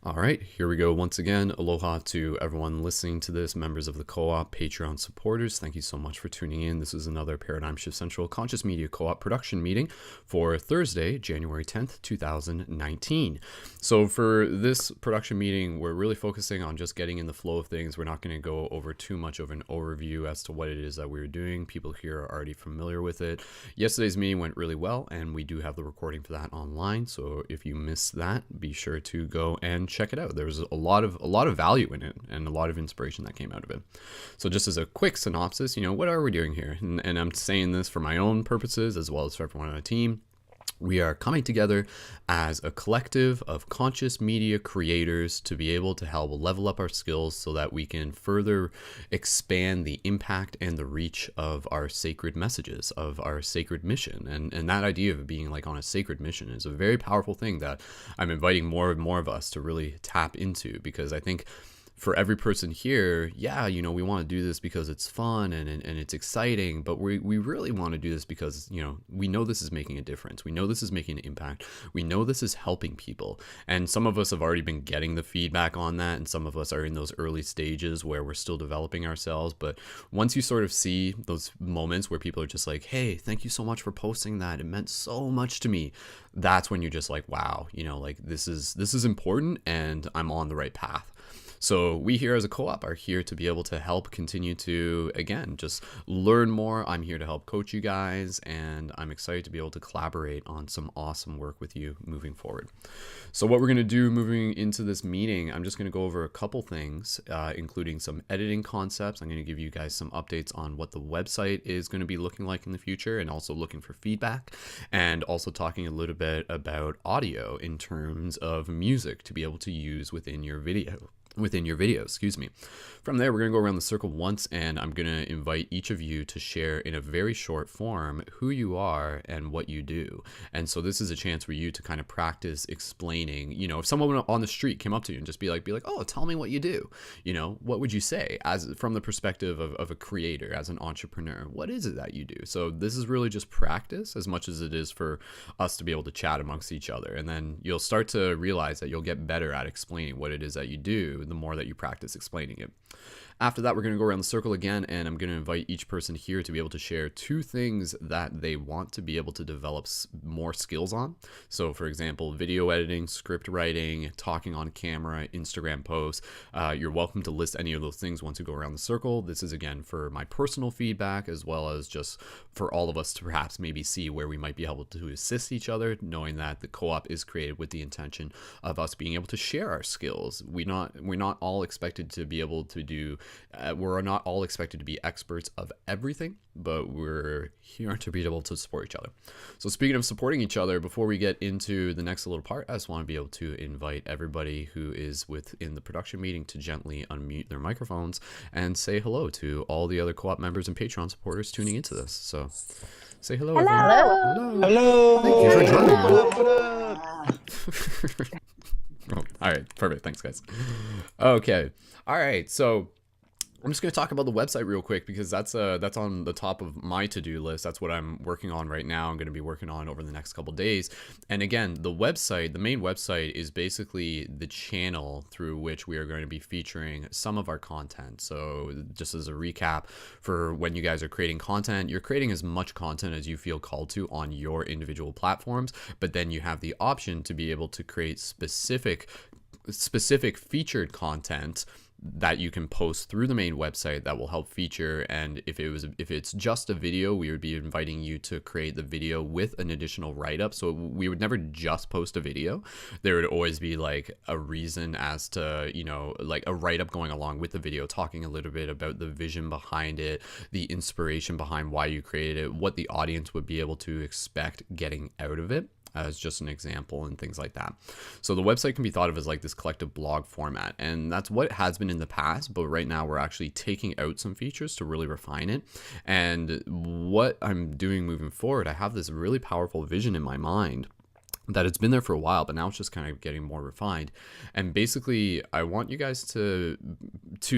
All right, here we go once again. Aloha to everyone listening to this, members of the co-op, Patreon supporters. Thank you so much for tuning in. This is another Paradigm Shift Central Conscious Media Co-op production meeting for Thursday, January 10th, 2019. So for this production meeting, we're really focusing on just getting in the flow of things. We're not going to go over too much of an overview as to what it is that we're doing. People here are already familiar with it. Yesterday's meeting went really well, and we do have the recording for that online. So if you missed that, be sure to go and check it out. There was a lot of value in it and a lot of inspiration that came out of it. So just as a quick synopsis, what are we doing here? And I'm saying this for my own purposes as well as for everyone on the team. We are coming together as a collective of conscious media creators to be able to help level up our skills so that we can further expand the impact and the reach of our sacred messages, of our sacred mission. And that idea of being like on a sacred mission is a very powerful thing that I'm inviting more and more of us to really tap into, because I think for every person here, we want to do this because it's fun and it's exciting, but we really want to do this because, we know this is making a difference. We know this is making an impact. We know this is helping people. And some of us have already been getting the feedback on that, and some of us are in those early stages where we're still developing ourselves. But once you sort of see those moments where people are just like, hey, thank you so much for posting that. It meant so much to me. That's when you're just like, wow, this is important and I'm on the right path. So we here as a co-op are here to be able to help continue to, again, just learn more. I'm here to help coach you guys, and I'm excited to be able to collaborate on some awesome work with you moving forward. So what we're going to do moving into this meeting, I'm just going to go over a couple things, including some editing concepts. I'm going to give you guys some updates on what the website is going to be looking like in the future, and also looking for feedback, and also talking a little bit about audio in terms of music to be able to use within your video. From there, we're going to go around the circle once, and I'm going to invite each of you to share in a very short form who you are and what you do. And so this is a chance for you to kind of practice explaining, if someone on the street came up to you and just be like, oh, tell me what you do. What would you say as from the perspective of a creator, as an entrepreneur? What is it that you do? So this is really just practice as much as it is for us to be able to chat amongst each other. And then you'll start to realize that you'll get better at explaining what it is that you do the more that you practice explaining it. After that, we're going to go around the circle again, and I'm going to invite each person here to be able to share two things that they want to be able to develop more skills on. So, for example, video editing, script writing, talking on camera, Instagram posts. You're welcome to list any of those things once you go around the circle. This is, again, for my personal feedback, as well as just for all of us to perhaps maybe see where we might be able to assist each other, knowing that the co-op is created with the intention of us being able to share our skills. We're not all expected to be able to do we're not all expected to be experts of everything, but we're here to be able to support each other. So speaking of supporting each other, before we get into the next little part, I just want to be able to invite everybody who is within the production meeting to gently unmute their microphones and say hello to all the other co-op members and Patreon supporters tuning into this. So say hello, everyone. Hello. Thank you for joining. What up? Oh, all right, perfect. Thanks, guys. Okay. All right. So I'm just going to talk about the website real quick, because that's on the top of my to-do list. That's what I'm working on right now. I'm going to be working on over the next couple days. And again, the main website is basically the channel through which we are going to be featuring some of our content. So just as a recap, for when you guys are creating content, you're creating as much content as you feel called to on your individual platforms, but then you have the option to be able to create specific featured content that you can post through the main website that will help feature. And if it's just a video, we would be inviting you to create the video with an additional write-up. So we would never just post a video. There would always be like a reason as to, like a write-up going along with the video, talking a little bit about the vision behind it, the inspiration behind why you created it, what the audience would be able to expect getting out of it, as just an example, and things like that. So the website can be thought of as like this collective blog format, and that's what it has been in the past, but right now we're actually taking out some features to really refine it. And what I'm doing moving forward, I have this really powerful vision in my mind that it's been there for a while, but now it's just kind of getting more refined. And basically, I want you guys to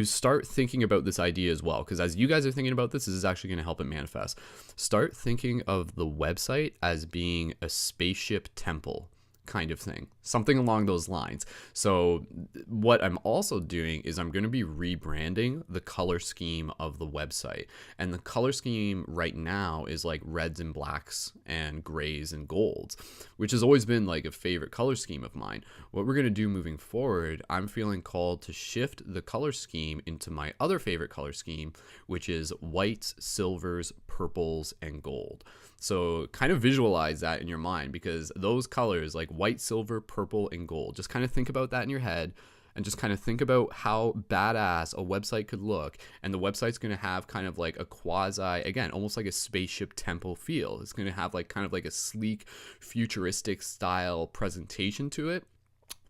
start thinking about this idea as well, because as you guys are thinking about this is actually going to help it manifest. Start thinking of the website as being a spaceship temple, kind of thing, something along those lines. So what I'm also doing is I'm going to be rebranding the color scheme of the website. And the color scheme right now is like reds and blacks and grays and golds, which has always been like a favorite color scheme of mine. What we're going to do moving forward, I'm feeling called to shift the color scheme into my other favorite color scheme, which is whites, silvers, purples, and gold. So kind of visualize that in your mind, because those colors like white, silver, purple, and gold, just kind of think about that in your head and just kind of think about how badass a website could look. And the website's going to have kind of like a quasi, again, almost like a spaceship temple feel. It's going to have like kind of like a sleek, futuristic style presentation to it.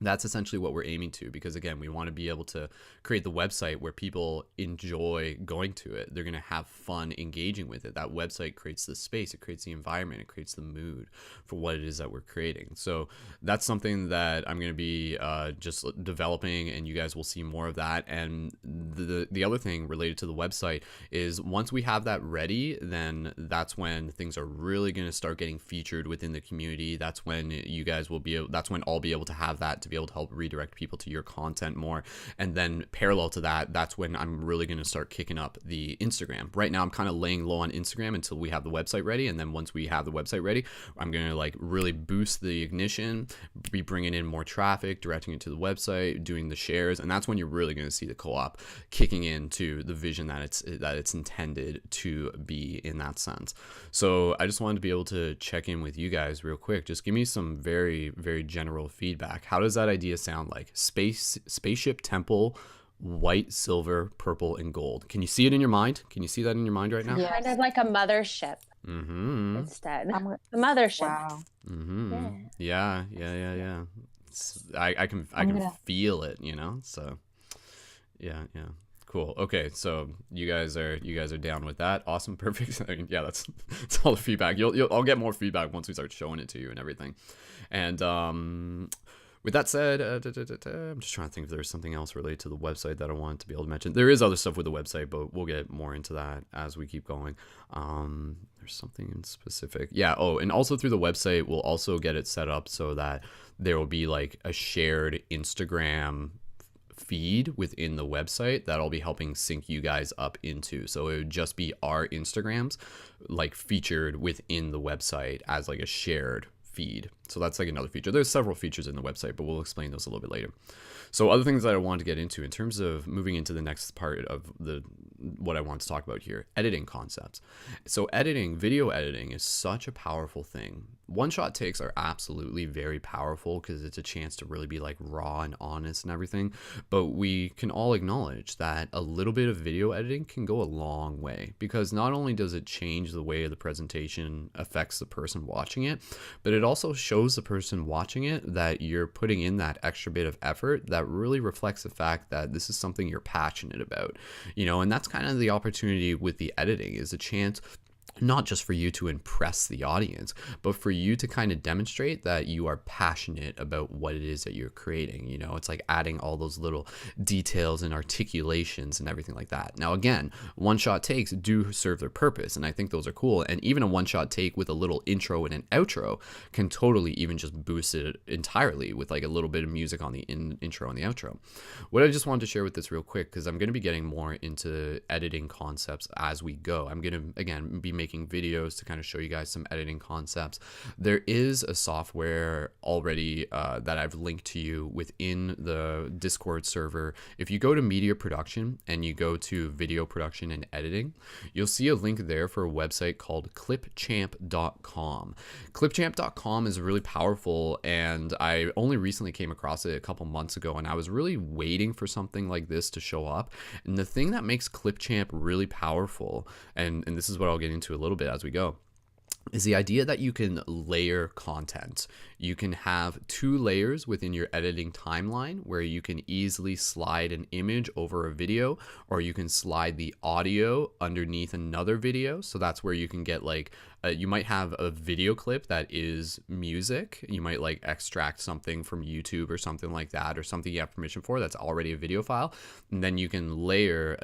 That's essentially what we're aiming to, because again, we want to be able to create the website where people enjoy going to it. They're going to have fun engaging with it. That website creates the space, it creates the environment, it creates the mood for what it is that we're creating. So that's something that I'm going to be just developing, and you guys will see more of that. And the other thing related to the website is once we have that ready, then that's when things are really going to start getting featured within the community. That's when you guys will be able, that's when I'll be able to have that to be able to help redirect people to your content more. And then parallel to that, that's when I'm really going to start kicking up the Instagram. Right now I'm kind of laying low on Instagram until we have the website ready, and then once we have the website ready, I'm going to like really boost the ignition, be bringing in more traffic, directing it to the website, doing the shares, and that's when you're really going to see the co-op kicking into the vision that it's intended to be in that sense. So I just wanted to be able to check in with you guys real quick. Just give me some very, very general feedback. How does that idea sound like? Spaceship temple, white, silver, purple, and gold. Can you see it in your mind? Can you see that in your mind right now? Yes. Kind of like a mothership instead. A mothership. Wow. Yeah. I can feel it, you know? So yeah. Cool. Okay, so you guys are down with that. Awesome. Perfect. Yeah, that's all the feedback. I'll get more feedback once we start showing it to you and everything. And with that said, I'm just trying to think if there's something else related to the website that I wanted to be able to mention. There is other stuff with the website, but we'll get more into that as we keep going. There's something in specific. Yeah. Oh, and also through the website, we'll also get it set up so that there will be like a shared Instagram feed within the website that I'll be helping sync you guys up into. So it would just be our Instagrams like featured within the website as like a shared feed. So that's like another feature. There's several features in the website, but we'll explain those a little bit later. So other things that I wanted to get into in terms of moving into the next part of what I want to talk about here, editing concepts. So video editing is such a powerful thing. One-shot takes are absolutely very powerful because it's a chance to really be like raw and honest and everything. But we can all acknowledge that a little bit of video editing can go a long way, because not only does it change the way the presentation affects the person watching it, but it also shows the person watching it that you're putting in that extra bit of effort that really reflects the fact that this is something you're passionate about, you know. And that's kind of the opportunity with the editing, is a chance not just for you to impress the audience, but for you to kind of demonstrate that you are passionate about what it is that you're creating. You know, it's like adding all those little details and articulations and everything like that. Now, again, one-shot takes do serve their purpose, and I think those are cool. And even a one-shot take with a little intro and an outro can totally even just boost it entirely with like a little bit of music on the intro and the outro. What I just wanted to share with this real quick, because I'm going to be getting more into editing concepts as we go. I'm going to, again, be making videos to kind of show you guys some editing concepts. There is a software already that I've linked to you within the Discord server. If you go to media production and you go to video production and editing, you'll see a link there for a website called clipchamp.com. Clipchamp.com is really powerful, and I only recently came across it a couple months ago, and I was really waiting for something like this to show up. And the thing that makes Clipchamp really powerful, and this is what I'll get into a little bit as we go, is the idea that you can layer content. You can have 2 layers within your editing timeline where you can easily slide an image over a video, or you can slide the audio underneath another video. So that's where you can get like, you might have a video clip that is music. You might like extract something from YouTube or something like that, or something you have permission for that's already a video file. And then you can layer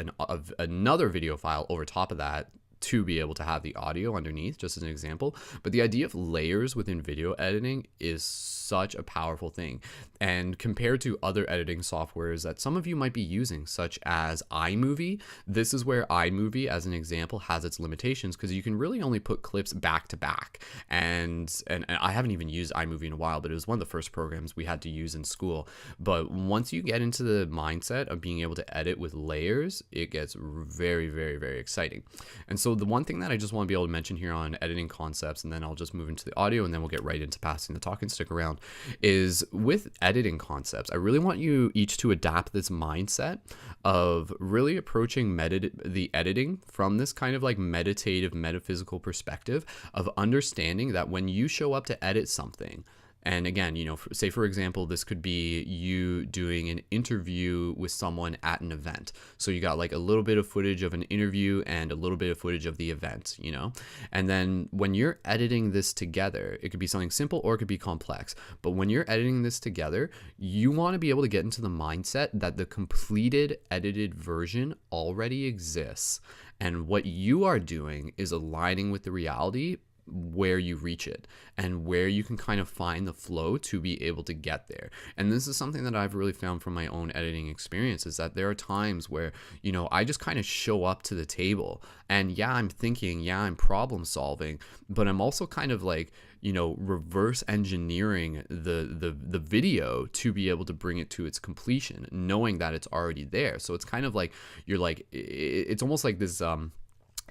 another video file over top of that to be able to have the audio underneath, just as an example. But the idea of layers within video editing is such a powerful thing. And compared to other editing softwares that some of you might be using, such as iMovie, this is where iMovie, as an example, has its limitations, because you can really only put clips back to back. And I haven't even used iMovie in a while, but it was one of the first programs we had to use in school. But once you get into the mindset of being able to edit with layers, it gets very, very, very exciting. And so the one thing that I just want to be able to mention here on editing concepts, and then I'll just move into the audio, and then we'll get right into passing the talk and stick around, is with editing concepts, I really want you each to adapt this mindset of really approaching the editing from this kind of like meditative, metaphysical perspective of understanding that when you show up to edit something, and again, you know, say for example, this could be you doing an interview with someone at an event. So you got like a little bit of footage of an interview and a little bit of footage of the event, you know? And then when you're editing this together, it could be something simple or it could be complex. But when you're editing this together, you want to be able to get into the mindset that the completed edited version already exists. And what you are doing is aligning with the reality where you reach it and where you can kind of find the flow to be able to get there. And this is something that I've really found from my own editing experience, is that there are times where, you know, I just kind of show up to the table and yeah, I'm thinking, yeah, I'm problem solving, but I'm also kind of like, you know, reverse engineering the video to be able to bring it to its completion, knowing that it's already there. So it's kind of like, you're like, it's almost like this,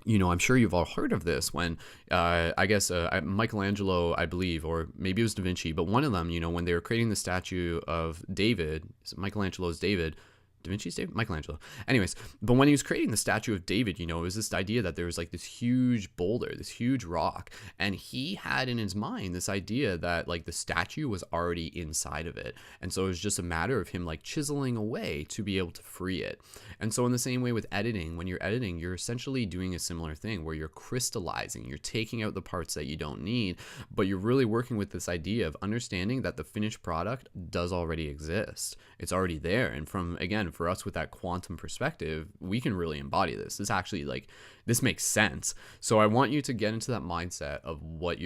you know, I'm sure you've all heard of this when, I guess, Michelangelo, I believe, or maybe it was Da Vinci, but one of them, you know, when they were creating the statue of David, Michelangelo's David, Da Vinci's David? Michelangelo. Anyways, but when he was creating the statue of David, you know, it was this idea that there was like this huge boulder, this huge rock, and he had in his mind this idea that like the statue was already inside of it. And so it was just a matter of him like chiseling away to be able to free it. And so in the same way with editing, when you're editing, you're essentially doing a similar thing where you're crystallizing, you're taking out the parts that you don't need, but you're really working with this idea of understanding that the finished product does already exist. It's already there. And from, again, for us with that quantum perspective, we can really embody this. This actually, like, this makes sense. So I want you to get into that mindset of when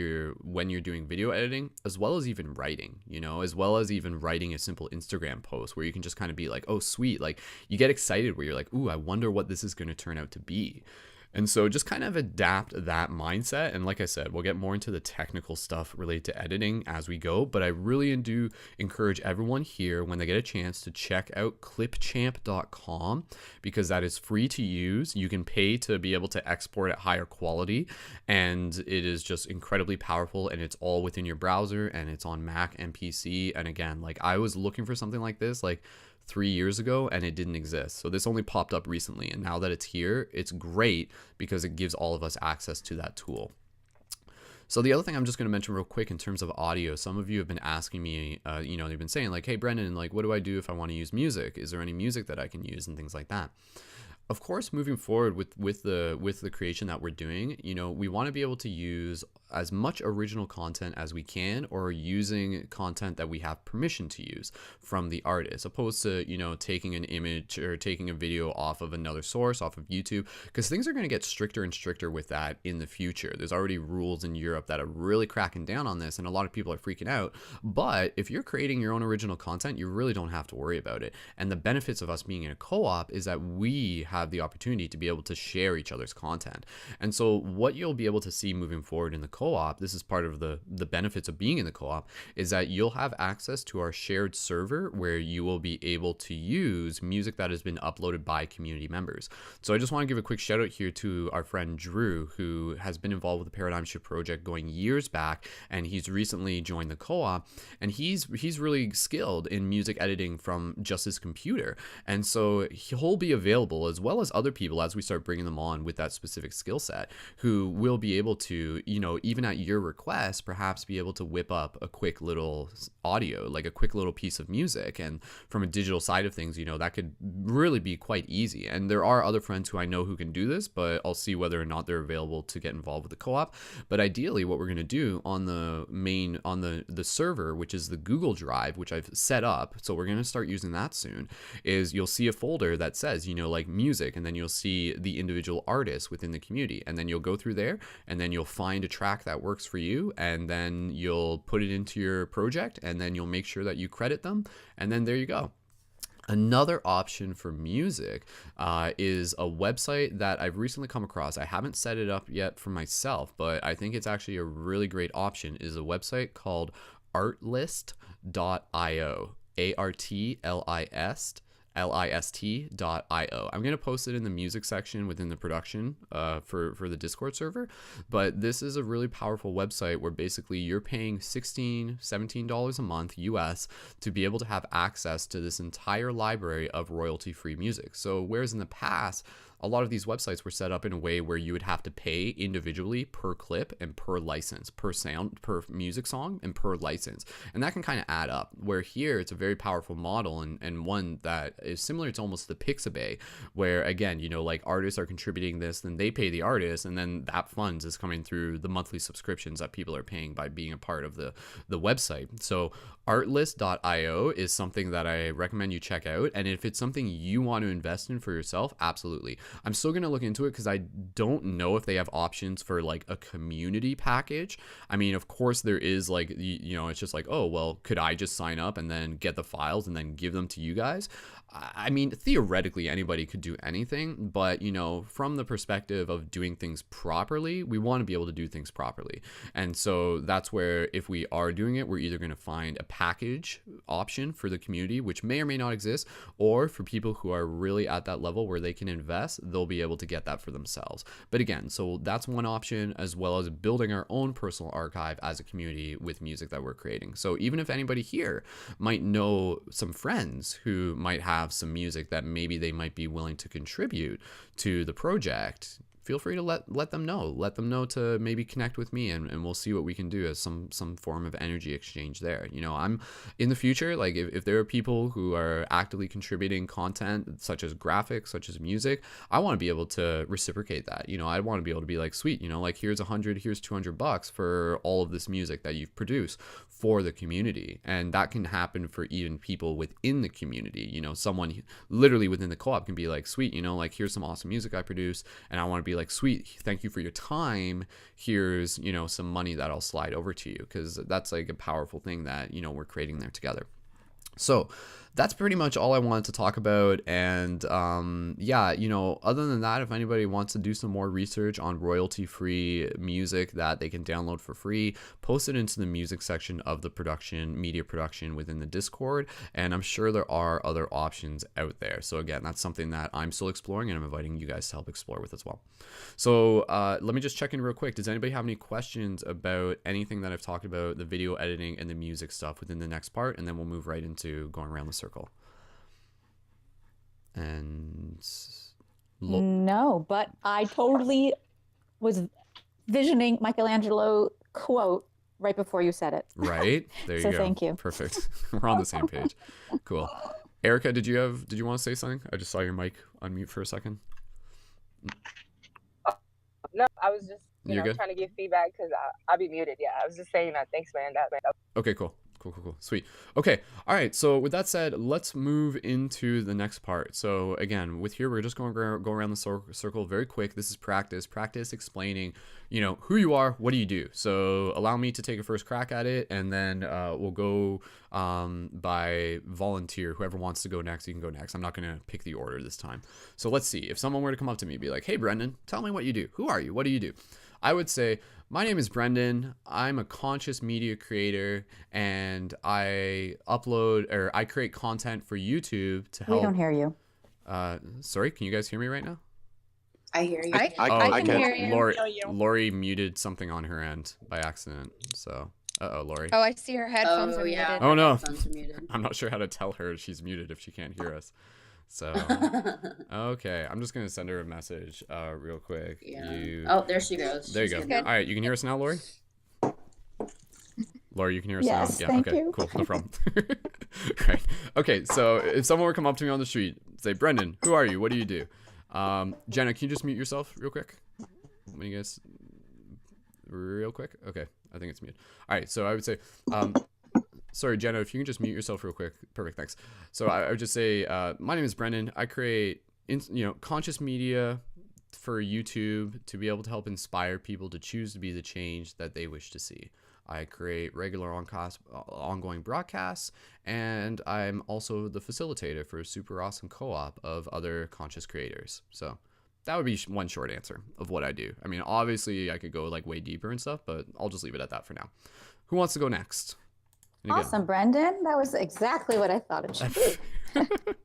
you're doing video editing, as well as even writing, you know, as well as even writing a simple Instagram post where you can just kind of be like, oh, sweet. Like, you get excited where you're like, ooh, I wonder what this is going to turn out to be. And so just kind of adapt that mindset. And like I said, we'll get more into the technical stuff related to editing as we go. But I really do encourage everyone here, when they get a chance, to check out clipchamp.com, because that is free to use. You can pay to be able to export at higher quality. And it is just incredibly powerful. And it's all within your browser, and it's on Mac and PC. And again, like, I was looking for something like this, like 3 years ago, and it didn't exist. So this only popped up recently, and now that it's here, it's great because it gives all of us access to that tool. So the other thing I'm just going to mention real quick in terms of audio, some of you have been asking me, you know, they've been saying like, hey, Brendon, like, what do I do if I want to use music? Is there any music that I can use and things like that? Of course, moving forward with the creation that we're doing, you know, we want to be able to use as much original content as we can, or using content that we have permission to use from the artist, opposed to, you know, taking an image or taking a video off of another source, off of YouTube, because things are going to get stricter and stricter with that in the future. There's already rules in Europe that are really cracking down on this, and a lot of people are freaking out. But if you're creating your own original content, you really don't have to worry about it. And the benefits of us being in a co-op is that we have the opportunity to be able to share each other's content. And so what you'll be able to see moving forward in the co-op, this is part of the benefits of being in the co-op, is that you'll have access to our shared server where you will be able to use music that has been uploaded by community members. So I just want to give a quick shout out here to our friend Drew, who has been involved with the Paradigm Shift project going years back, and he's recently joined the co-op, and he's really skilled in music editing from just his computer. And so he'll be available, as well as other people, as we start bringing them on with that specific skill set, who will be able to, you know, even at your request, perhaps be able to whip up a quick little audio, like a quick little piece of music. And from a digital side of things, you know, that could really be quite easy. And there are other friends who I know who can do this, but I'll see whether or not they're available to get involved with the co-op. But ideally, what we're going to do on the server, which is the Google Drive, which I've set up, so we're going to start using that soon, is you'll see a folder that says, you know, like music music, and then you'll see the individual artists within the community, and then you'll go through there, and then you'll find a track that works for you, and then you'll put it into your project, and then you'll make sure that you credit them, and then there you go. Another option for music is a website that I've recently come across. I haven't set it up yet for myself, but I think it's actually a really great option. It is a website called artlist.io, artlist.io. I'm going to post it in the music section within the production for the Discord server, but this is a really powerful website where basically you're paying $17 a month US to be able to have access to this entire library of royalty-free music. So whereas in the past, a lot of these websites were set up in a way where you would have to pay individually per clip and per license, per sound, per music song, and per license. And that can kind of add up. Where here, it's a very powerful model, and one that is similar to almost the Pixabay, where again, you know, like artists are contributing this, then they pay the artist, and then that funds is coming through the monthly subscriptions that people are paying by being a part of the website. So artlist.io is something that I recommend you check out. And if it's something you want to invest in for yourself, absolutely. I'm still going to look into it because I don't know if they have options for like a community package. I mean, of course there is, like, you know, it's just like, oh, well, could I just sign up and then get the files and then give them to you guys? I mean, theoretically, anybody could do anything, but, you know, from the perspective of doing things properly, we want to be able to do things properly. And so that's where, if we are doing it, we're either going to find a package option for the community, which may or may not exist, or for people who are really at that level where they can invest, they'll be able to get that for themselves. But again, so that's one option, as well as building our own personal archive as a community with music that we're creating. So even if anybody here might know some friends who might have some music that maybe they might be willing to contribute to the project, feel free to let them know to maybe connect with me, and we'll see what we can do as some form of energy exchange there. You know, I'm in the future, like if there are people who are actively contributing content such as graphics, such as music, I want to be able to reciprocate that. You know, I want to be able to be like, sweet, you know, like here's $100, here's $200 for all of this music that you've produced for the community. And that can happen for even people within the community. You know, someone literally within the co-op can be like, sweet, you know, like here's some awesome music I produced, and I want to be like, sweet, thank you for your time, here's, you know, some money that I'll slide over to you, because that's like a powerful thing that, you know, we're creating there together. So that's pretty much all I wanted to talk about. And yeah, you know, other than that, if anybody wants to do some more research on royalty-free music that they can download for free, post it into the music section of the media production within the Discord. And I'm sure there are other options out there. So again, that's something that I'm still exploring, and I'm inviting you guys to help explore with as well. So let me just check in real quick. Does anybody have any questions about anything that I've talked about, the video editing and the music stuff within the next part? And then we'll move right into going around the circle. And no, but I totally was visioning Michelangelo quote right before you said it. Right there you so go. Thank you. Perfect. We're on the same page. Cool. Erica, did you want to say something? I just saw your mic unmute for a second. No, I was just trying to give feedback because I'll be muted. Yeah, I was just saying thanks, man. Okay, cool. Sweet. Okay. All right. So with that said, let's move into the next part. So again, with here, we're just going to go around the circle very quick. This is practice explaining, you know, who you are, what do you do? So allow me to take a first crack at it, and then we'll go by volunteer. Whoever wants to go next, you can go next. I'm not going to pick the order this time. So let's see. If someone were to come up to me and be like, hey, Brendon, tell me what you do. Who are you? What do you do? I would say, my name is Brendon. I'm a conscious media creator, and I create content for YouTube to help. We don't hear you. Sorry, can you guys hear me right now? I hear you. I can hear you. Lori muted something on her end by accident. So, Lori. Oh, I see her headphones are muted. Oh no, I'm not sure how to tell her she's muted if she can't hear us. So, okay, I'm just gonna send her a message real quick. Yeah. Oh, there she goes. There you go. All right, you can hear us now, Lori? Lori, you can hear us now? Yeah, thank okay, you. Cool, no problem. Right. Okay, so if someone were to come up to me on the street, say, Brendon, who are you? What do you do? Jenna, can you just mute yourself real quick? When you guys, real quick? Okay, I think it's muted. All right, so I would say, sorry, Jenna, if you can just mute yourself real quick. Perfect, thanks. So I would just say, my name is Brendon. I create conscious media for YouTube to be able to help inspire people to choose to be the change that they wish to see. I create regular ongoing broadcasts, and I'm also the facilitator for a super awesome co-op of other conscious creators. So that would be one short answer of what I do. I mean, obviously I could go like way deeper and stuff, but I'll just leave it at that for now. Who wants to go next? Awesome, Brendon. That was exactly what I thought it should be.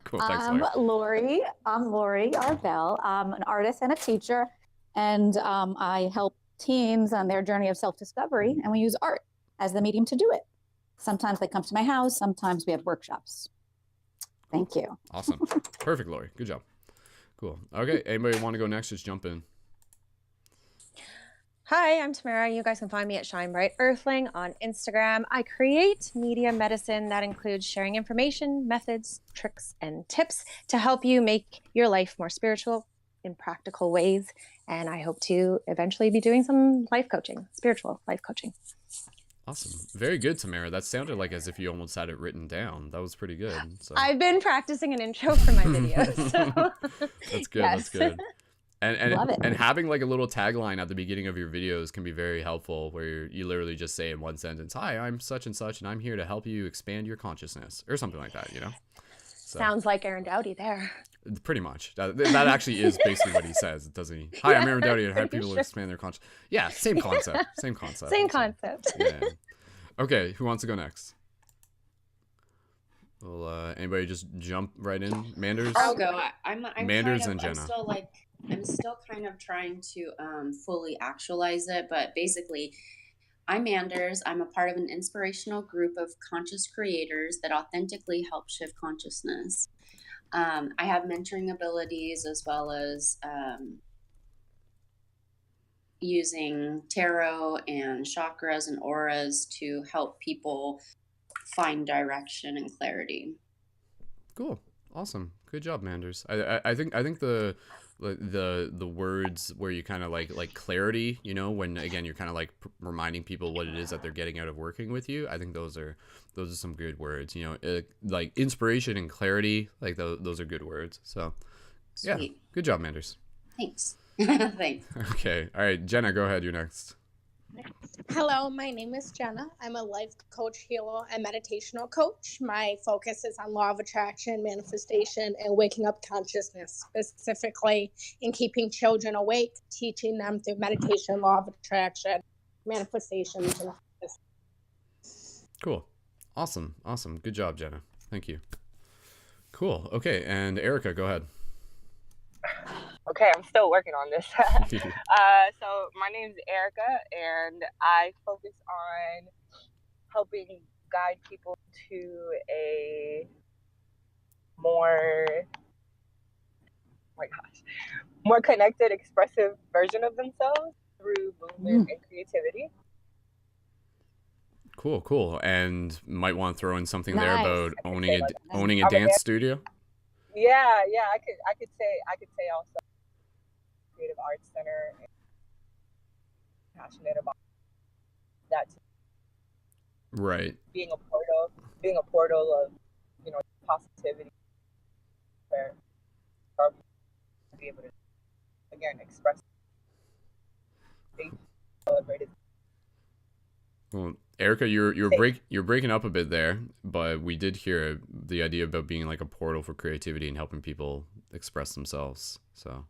Cool, thanks, Lori. I'm Lori Arbell. I'm an artist and a teacher, and I help teens on their journey of self-discovery, and we use art as the medium to do it. Sometimes they come to my house, sometimes we have workshops. Thank you. Awesome. Perfect, Lori. Good job. Cool. Okay, anybody want to go next? Just jump in. Hi, I'm Tamara. You guys can find me at Shine Bright Earthling on Instagram. I create media medicine that includes sharing information, methods, tricks, and tips to help you make your life more spiritual in practical ways. And I hope to eventually be doing some life coaching, spiritual life coaching. Awesome. Very good, Tamara. That sounded like as if you almost had it written down. That was pretty good. So. I've been practicing an intro for my videos. So. That's good. Yes. That's good. And having like a little tagline at the beginning of your videos can be very helpful, where you literally just say in one sentence, "Hi, I'm such and such, and I'm here to help you expand your consciousness," or something like that, So, sounds like Aaron Doughty there. Pretty much. That actually is basically what he says, doesn't he? Hi, I'm Aaron Doughty, and help people expand their consciousness. Yeah, same concept. Same concept. Same concept. Yeah. Okay, who wants to go next? Well, anybody just jump right in? Manders? I'll go. I'm Manders and Jenna. I'm still kind of trying to fully actualize it, but basically, I'm Manders. I'm a part of an inspirational group of conscious creators that authentically help shift consciousness. I have mentoring abilities as well as using tarot and chakras and auras to help people find direction and clarity. Cool. Awesome. Good job, Manders. I think the words where you kind of like clarity, when again you're kind of like reminding people what it is that they're getting out of working with you. I think those are some good words. Like inspiration and clarity, like those are good words. So yeah, Sweet. Good job, Manders. Thanks. Thanks. Okay. All right, Jenna, go ahead. You're next. Hello, my name is Jenna. I'm a life coach, healer, and meditational coach. My focus is on law of attraction, manifestation, and waking up consciousness, specifically in keeping children awake, teaching them through meditation, law of attraction, manifestations. And cool. Awesome. Good job, Jenna. Thank you. Cool. Okay, and Erica, go ahead. Okay, I'm still working on this. So my name is Erica, and I focus on helping guide people to a more connected, expressive version of themselves through movement and creativity. Cool. And might want to throw in something there about owning a dance studio. Yeah. I could say also Creative Arts Center. And passionate about that. Right. Being a portal of positivity, where be able to again express, celebrate it. Well, Erica, you're breaking up a bit there, but we did hear the idea about being like a portal for creativity and helping people express themselves. So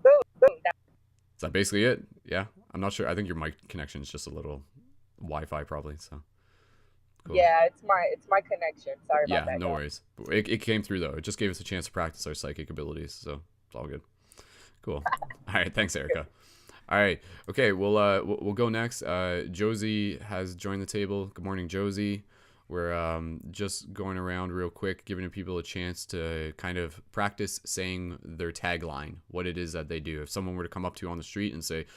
is that basically it? Yeah, I'm not sure. I think your mic connection is just a little Wi-Fi probably. So cool. Yeah, it's my connection. Sorry about that. Yeah, no worries. It came through though. It just gave us a chance to practice our psychic abilities, so it's all good. Cool. All right, thanks, Erica. All right. Okay, we'll go next. Josie has joined the table. Good morning, Josie. We're just going around real quick, giving people a chance to kind of practice saying their tagline, what it is that they do. If someone were to come up to you on the street and say,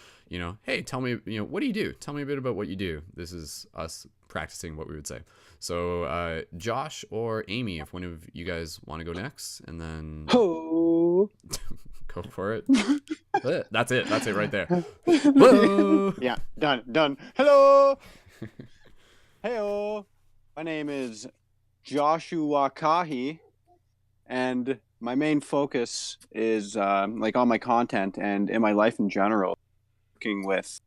hey, tell me, what do you do? Tell me a bit about what you do. This is us practicing what we would say. So Josh or Amy, if one of you guys want to go next, and then go for it. That's it right there. Yeah, done. Hello. Heyo. My name is Joshua Kahi, and my main focus is like on my content and in my life in general, working with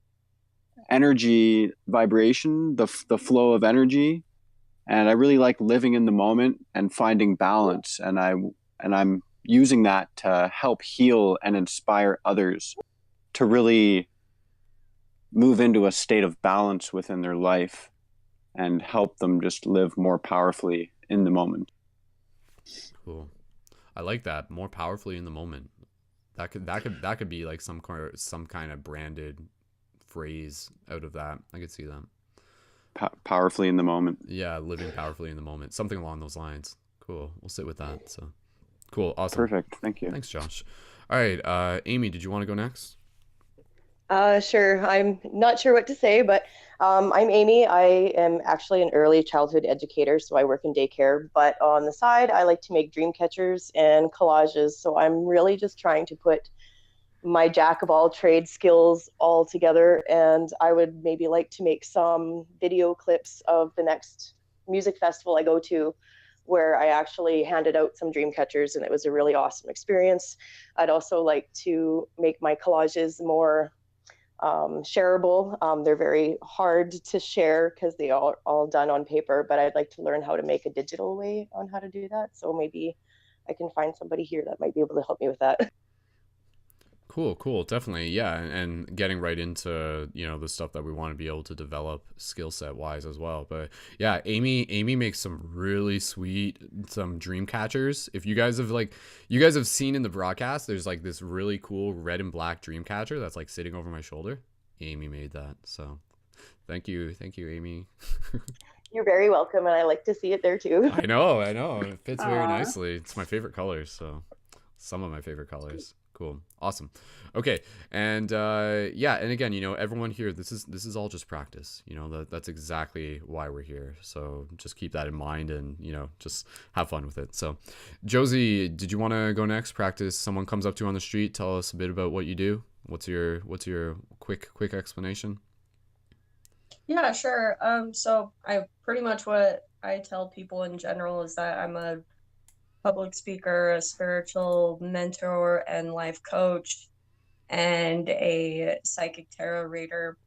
energy vibration, the flow of energy, and I really like living in the moment and finding balance, and I'm using that to help heal and inspire others to really move into a state of balance within their life and help them just live more powerfully in the moment. Cool. I like that. More powerfully in the moment. That could be like some kind of branded phrase out of that. I could see that. Powerfully in the moment. Yeah, living powerfully in the moment. Something along those lines. Cool. We'll sit with that. So cool. Awesome. Perfect. Thank you. Thanks, Josh. All right, Amy, did you want to go next? Sure. I'm not sure what to say, but I'm Amy. I am actually an early childhood educator, so I work in daycare. But on the side, I like to make dream catchers and collages. So I'm really just trying to put my jack of all trade skills all together. And I would maybe like to make some video clips of the next music festival I go to, where I actually handed out some dream catchers, and it was a really awesome experience. I'd also like to make my collages more shareable. They're very hard to share because they are all done on paper, but I'd like to learn how to make a digital way on how to do that. So maybe I can find somebody here that might be able to help me with that. Cool. Definitely. Yeah. And getting right into, the stuff that we want to be able to develop skill set wise as well. But yeah, Amy makes some really sweet, some dream catchers. If you guys have seen in the broadcast, there's like this really cool red and black dream catcher that's like sitting over my shoulder. Amy made that. So thank you, Amy. You're very welcome. And I like to see it there too. I know. It fits very nicely. It's my favorite colors. So some of my favorite colors. Cool. Awesome. Okay. And and again, everyone here, this is all just practice. That's exactly why we're here. So just keep that in mind and, just have fun with it. So Josie, did you want to go next? Practice. Someone comes up to you on the street, tell us a bit about what you do. What's your quick explanation? Yeah, sure. So I pretty much what I tell people in general is that I'm a public speaker, a spiritual mentor and life coach, and a psychic tarot reader.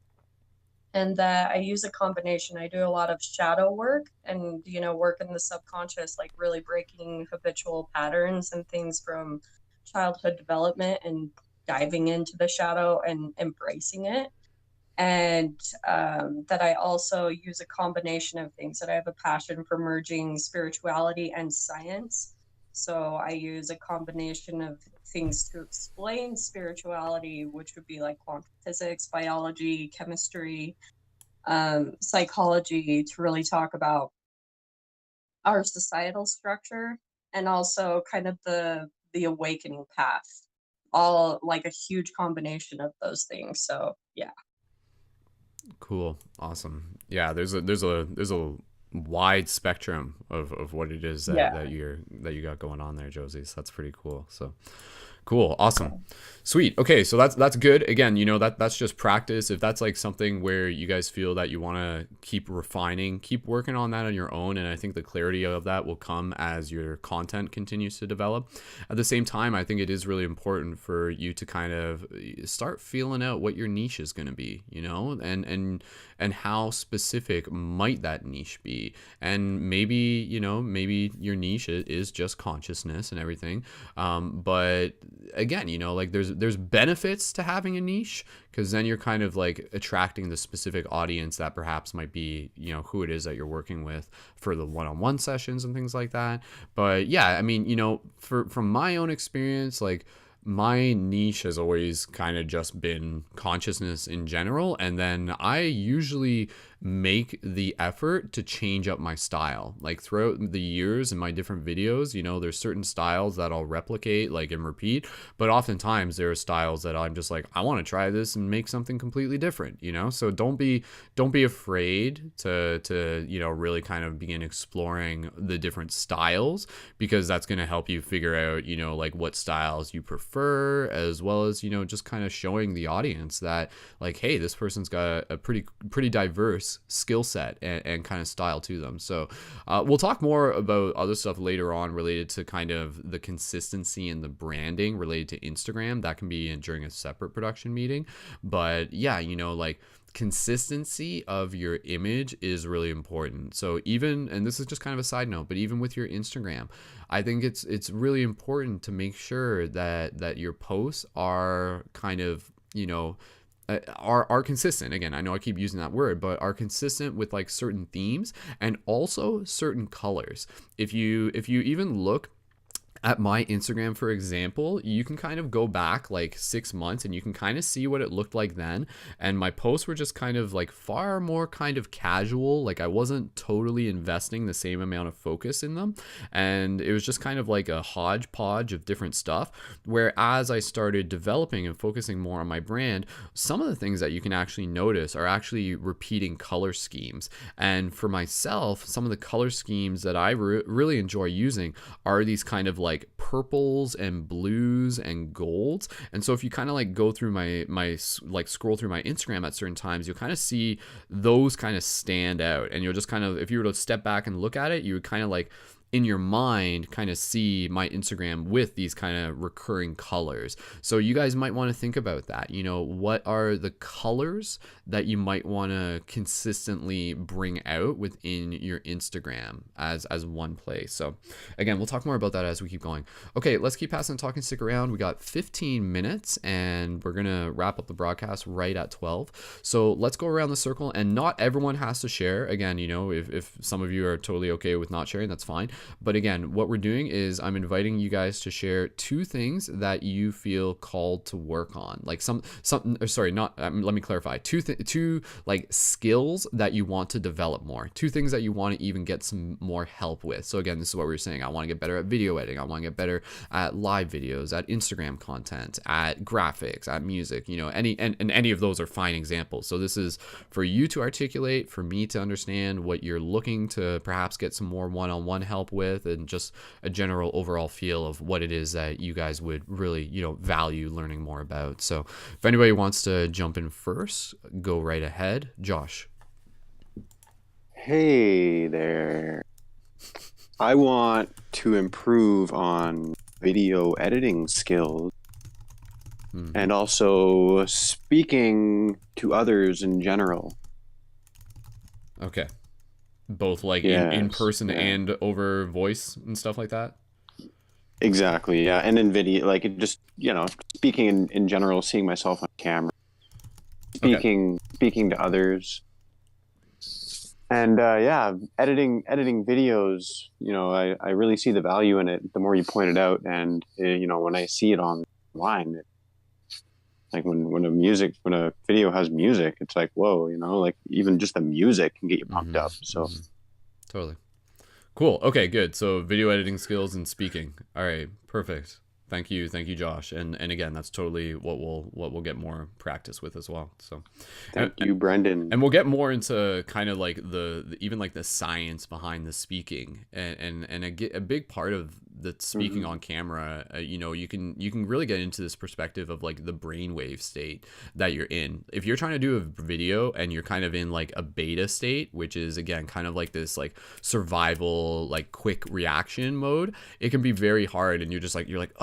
And that I use a combination. I do a lot of shadow work and, work in the subconscious, like really breaking habitual patterns and things from childhood development and diving into the shadow and embracing it. And that I also use a combination of things, that I have a passion for merging spirituality and science. So I use a combination of things to explain spirituality, which would be like quantum physics, biology, chemistry, psychology, to really talk about our societal structure, and also kind of the awakening path, all like a huge combination of those things. So yeah. Cool. Awesome. Yeah, there's a wide spectrum of what it is that you got going on there, Josie. So that's pretty cool. So cool. Awesome. Sweet. Okay. So that's good. Again, that's just practice. If that's like something where you guys feel that you want to keep refining, keep working on that on your own. And I think the clarity of that will come as your content continues to develop. At the same time, I think it is really important for you to kind of start feeling out what your niche is going to be, and how specific might that niche be. And maybe your niche is just consciousness and everything. But again, like there's benefits to having a niche, because then you're kind of like attracting the specific audience that perhaps might be, who it is that you're working with for the one-on-one sessions and things like that. But yeah, I mean, from my own experience, like my niche has always kind of just been consciousness in general. And then I usually make the effort to change up my style. Like throughout the years in my different videos, there's certain styles that I'll replicate like and repeat, but oftentimes there are styles that I'm just like, I want to try this and make something completely different, so don't be afraid to really kind of begin exploring the different styles, because that's going to help you figure out like what styles you prefer, as well as just kind of showing the audience that like, hey, this person's got a pretty diverse this skill set and kind of style to them. So we'll talk more about other stuff later on related to kind of the consistency and the branding related to Instagram. That can be during a separate production meeting. But yeah, you know, like consistency of your image is really important. So even, and this is just kind of a side note, but even with your Instagram, I think it's really important to make sure that your posts are kind of, you know, are consistent. Again, I know I keep using that word, but are consistent with like certain themes and also certain colors. If you even look at my Instagram, for example, you can kind of go back like 6 months and you can kind of see what it looked like then. And my posts were just kind of like far more kind of casual. Like I wasn't totally investing the same amount of focus in them. And it was just kind of like a hodgepodge of different stuff. Whereas I started developing and focusing more on my brand, some of the things that you can actually notice are actually repeating color schemes. And for myself, some of the color schemes that I really enjoy using are these kind of like purples and blues and golds. And so if you kind of like go through my like scroll through my Instagram at certain times, you'll kind of see those kind of stand out. And you'll just kind of, if you were to step back and look at it, you would kind of like in your mind kind of see my Instagram with these kind of recurring colors. So you guys might want to think about that. You know, what are the colors that you might want to consistently bring out within your Instagram as one place? So again, we'll talk more about that as we keep going. Okay, let's keep passing and talking. Stick around. We got 15 minutes and we're going to wrap up the broadcast right at 12. So let's go around the circle, and not everyone has to share. Again, you know, if some of you are totally okay with not sharing, that's fine. But again, what we're doing is I'm inviting you guys to share 2 things that you feel called to work on. Like let me clarify. Two like skills that you want to develop more. 2 things that you want to even get some more help with. So again, this is what we were saying. I want to get better at video editing. I want to get better at live videos, at Instagram content, at graphics, at music, you know, any of those are fine examples. So this is for you to articulate, for me to understand what you're looking to perhaps get some more one-on-one help with, and just a general overall feel of what it is that you guys would really, you know, value learning more about. So if anybody wants to jump in first, go right ahead. Josh. Hey there. I want to improve on video editing skills and also speaking to others in general. Okay. Both like in person and over voice and stuff like that? Exactly, yeah. And in video, like it just, you know, speaking in general, seeing myself on camera, speaking to others. And yeah, editing videos, you know, I really see the value in it the more you point it out. And, you know, when I see it online, like when a video has music, it's like, whoa, you know, like even just the music can get you pumped up. So totally cool. Okay, good. So video editing skills and speaking. All right, perfect. Thank you, Josh. And again, that's totally what we'll get more practice with as well. So thank you, Brendon. And we'll get more into kind of like the even like the science behind the speaking, and a big part of the speaking on camera. You know, you can really get into this perspective of like the brainwave state that you're in. If you're trying to do a video and you're kind of in like a beta state, which is again kind of like this like survival, like quick reaction mode, it can be very hard, and you're like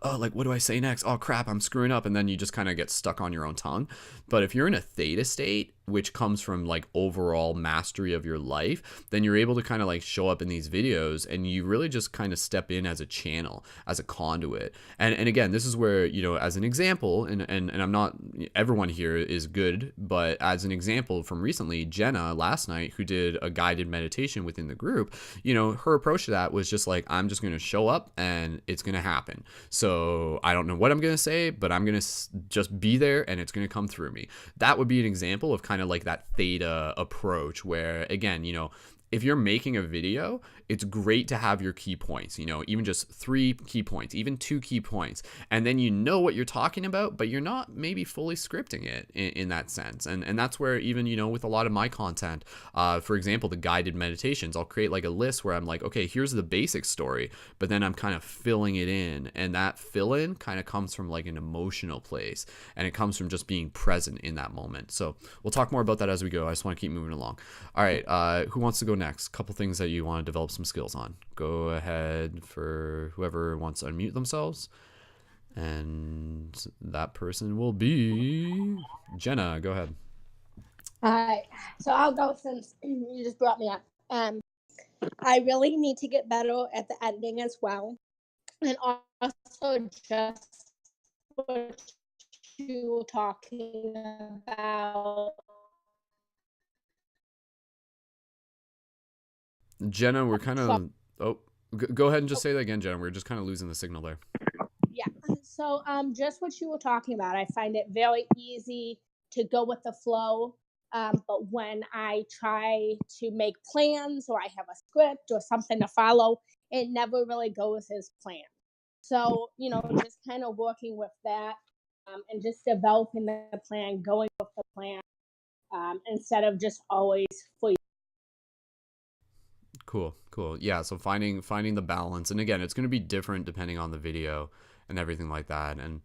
like, what do I say next? Oh crap, I'm screwing up. And then you just kind of get stuck on your own tongue. But if you're in a theta state, which comes from like overall mastery of your life, then you're able to kind of like show up in these videos and you really just kind of step in as a channel, as a conduit. And again, this is where, you know, as an example, and I'm not, everyone here is good, but as an example from recently, Jenna last night, who did a guided meditation within the group, you know, her approach to that was just like, I'm just going to show up and it's going to happen. So I don't know what I'm going to say, but I'm going to just be there and it's going to come through me. That would be an example of kind of like that theta approach where, again, you know, if you're making a video, it's great to have your key points, even just 3 key points, even 2 key points. And then you know what you're talking about, but you're not maybe fully scripting it in that sense. And that's where even, with a lot of my content, for example, the guided meditations, I'll create like a list where I'm like, okay, here's the basic story, but then I'm kind of filling it in. And that fill in kind of comes from like an emotional place, and it comes from just being present in that moment. So we'll talk more about that as we go. I just want to keep moving along. All right. Who wants to go next? Couple things that you want to develop some skills on. Go ahead for whoever wants to unmute themselves. And that person will be Jenna. Go ahead. All right. So I'll go since you just brought me up. I really need to get better at the editing as well. And also just what you were talking about. Jenna, we're kind of... Oh, go ahead and just say that again, Jenna. We're just kind of losing the signal there. Yeah. So just what you were talking about, I find it very easy to go with the flow. But when I try to make plans or I have a script or something to follow, it never really goes as planned. So, just kind of working with that and just developing the plan, going with the plan instead of just always free. Cool. Yeah, so finding the balance, and again, it's going to be different depending on the video and everything like that. And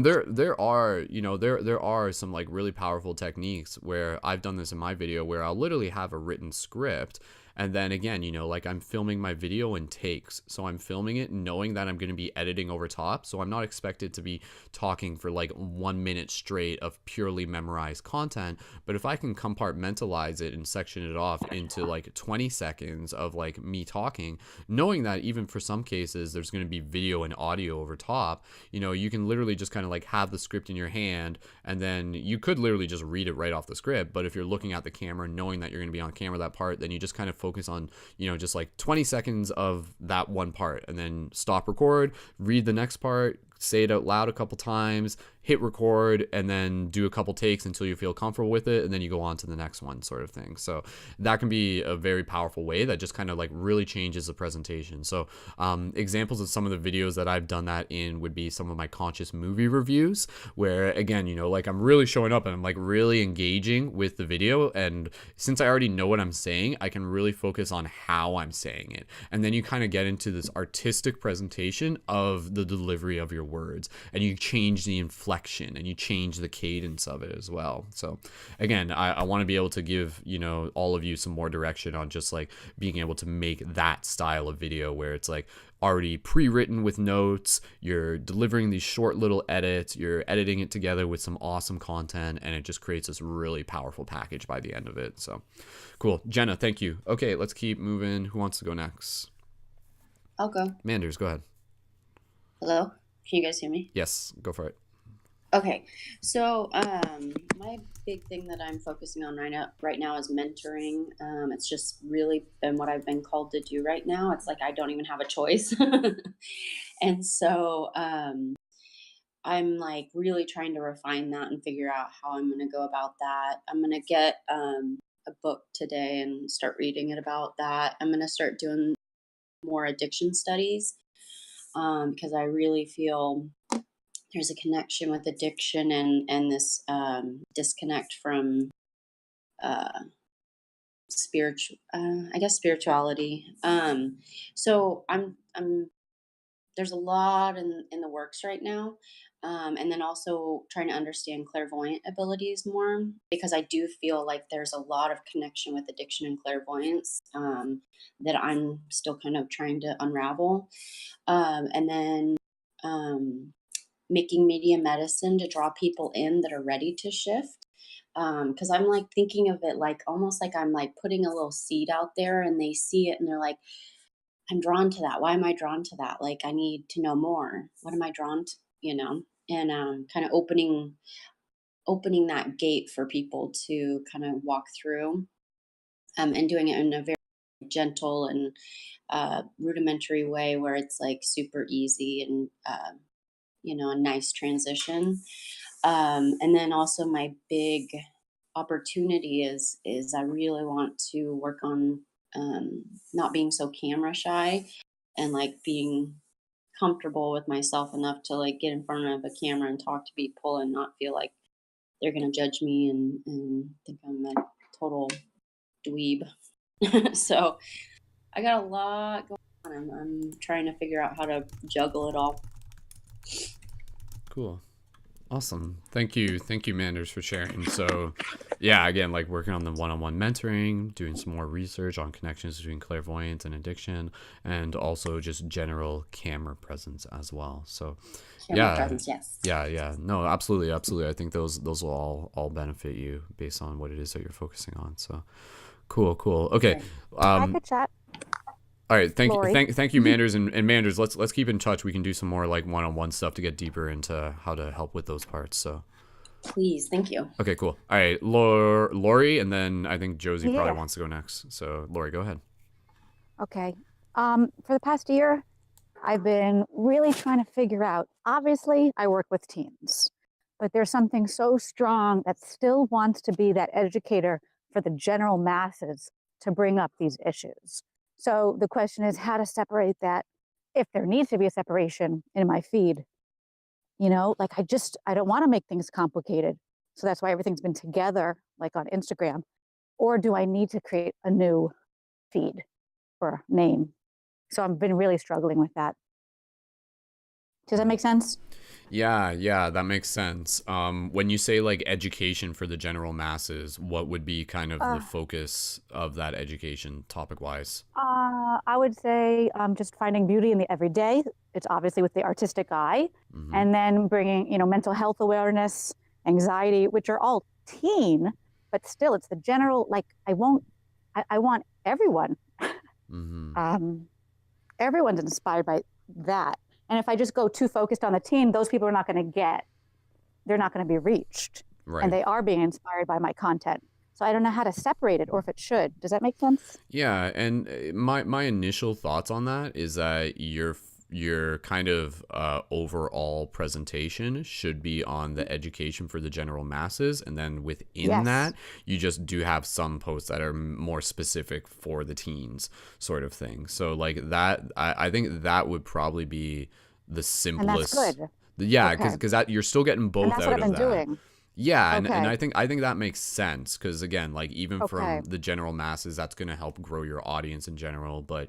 there are some like really powerful techniques where I've done this in my video where I'll literally have a written script. And then again, like I'm filming my video in takes. So I'm filming it knowing that I'm going to be editing over top. So I'm not expected to be talking for like 1 minute straight of purely memorized content. But if I can compartmentalize it and section it off into like 20 seconds of like me talking, knowing that even for some cases there's going to be video and audio over top, you can literally just kind of like have the script in your hand, and then you could literally just read it right off the script. But if you're looking at the camera, knowing that you're going to be on camera that part, then you just kind of focus on, just like 20 seconds of that one part, and then stop record, read the next part, say it out loud a couple times, hit record, and then do a couple takes until you feel comfortable with it, and then you go on to the next one, sort of thing. So that can be a very powerful way that just kind of like really changes the presentation. So examples of some of the videos that I've done that in would be some of my conscious movie reviews, where again, like I'm really showing up and I'm like really engaging with the video, and since I already know what I'm saying, I can really focus on how I'm saying it, and then you kind of get into this artistic presentation of the delivery of your words, and you change the inflection and you change the cadence of it as well. So again, I want to be able to give all of you some more direction on just like being able to make that style of video where it's like already pre-written with notes, you're delivering these short little edits, you're editing it together with some awesome content, and it just creates this really powerful package by the end of it. So cool. Jenna, thank you. Okay, let's keep moving. Who wants to go next? I'll go. Manders, go ahead. Hello? Can you guys hear me? Yes, go for it. Okay, so my big thing that I'm focusing on right now is mentoring. It's just really been what I've been called to do right now. It's like I don't even have a choice. And so I'm like really trying to refine that and figure out how I'm going to go about that. I'm going to get a book today and start reading it about that. I'm going to start doing more addiction studies because I really feel there's a connection with addiction and this disconnect from spirituality. So I'm there's a lot in the works right now. And then also trying to understand clairvoyant abilities more, because I do feel like there's a lot of connection with addiction and clairvoyance that I'm still kind of trying to unravel. And then making media medicine to draw people in that are ready to shift. Because I'm like thinking of it like almost like I'm like putting a little seed out there and they see it and they're like, I'm drawn to that. Why am I drawn to that? Like, I need to know more. What am I drawn to, and kind of opening that gate for people to kind of walk through and doing it in a very gentle and rudimentary way where it's like super easy and, a nice transition. And then also my big opportunity is I really want to work on not being so camera shy and like being comfortable with myself enough to like get in front of a camera and talk to people and not feel like they're gonna judge me and think I'm a total dweeb. So I got a lot going on. I'm trying to figure out how to juggle it all. Cool. Awesome. Thank you, Manders, for sharing. So yeah, again, like working on the one-on-one mentoring, doing some more research on connections between clairvoyance and addiction, and also just general camera presence as well. So Camera presence, yes. Yeah. No, absolutely. I think those will all benefit you based on what it is that you're focusing on. So cool. Okay. I could chat. All right, thank you, Lori. Manders, and Manders. Let's keep in touch. We can do some more like one-on-one stuff to get deeper into how to help with those parts. So, please, thank you. Okay, cool. All right, Lori, and then I think Josie probably Yeah. wants to go next. So, Lori, go ahead. Okay. For the past year, I've been really trying to figure out. Obviously, I work with teens, but there's something so strong that still wants to be that educator for the general masses to bring up these issues. So the question is how to separate that, if there needs to be a separation in my feed. You know, like I don't want to make things complicated. So that's why everything's been together, like on Instagram. Or do I need to create a new feed or name? So I've been really struggling with that. Does that make sense? Yeah, that makes sense. When you say like education for the general masses, what would be kind of the focus of that education topic-wise? I would say just finding beauty in the everyday. It's obviously with the artistic eye, and then bringing mental health awareness, anxiety, which are all teen, but still it's the general. Like I want everyone. Everyone's inspired by that. And if I just go too focused on the teen, those people are not going to they're not going to be reached. Right. And they are being inspired by my content. So I don't know how to separate it or if it should. Does that make sense? Yeah, and my initial thoughts on that is that your kind of overall presentation should be on the education for the general masses, and then within that you just do have some posts that are more specific for the teens, sort of thing. So like that, I think that would probably be the simplest. And that's good. Yeah, because that you're still getting both and that's out what I've of been that. doing. Yeah, and Okay. I think that makes sense, because again, like even from the general masses, that's going to help grow your audience in general. But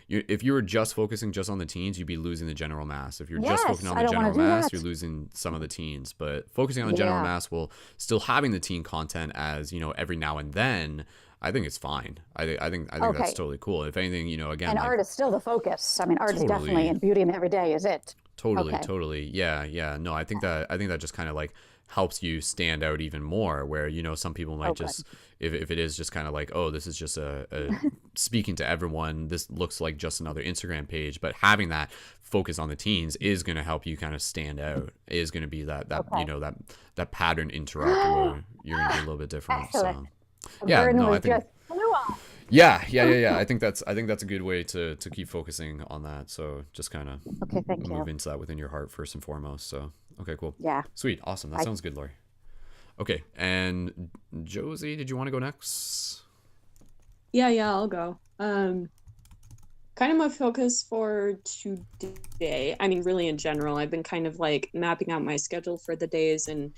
if you were just focusing just on the teens, you'd be losing the general mass. If you're just focusing on the general mass, you're losing some of the teens. But focusing on the general mass while still having the teen content as every now and then, I think it's fine. I think that's totally cool. If anything, again, and like, art is still the focus. I mean, art is definitely, and beauty in every day is it. Totally. Yeah. No, I think that just kind of like helps you stand out even more, where some people might just if it is just kind of like, oh, this is just a speaking to everyone, this looks like just another Instagram page, but having that focus on the teens is going to help you kind of stand out, is going to be that that pattern interrupt where you're going to be a little bit different. Excellent. So I think I think that's a good way to keep focusing on that. So just kind of move into that within your heart first and foremost. So okay, cool. Yeah. Sweet. Awesome. That sounds good, Lori. Okay. And Josie, did you want to go next? Yeah, I'll go. Kind of my focus for today, I mean, really in general, I've been kind of like mapping out my schedule for the days, and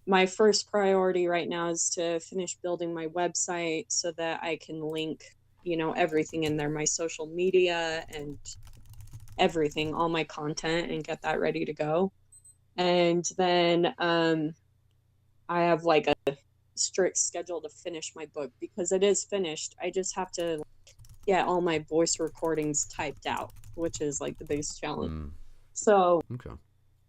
my first priority right now is to finish building my website so that I can link, everything in there, my social media and everything, all my content, and get that ready to go. And then I have like a strict schedule to finish my book, because it is finished. I just have to get all my voice recordings typed out, which is like the biggest challenge. So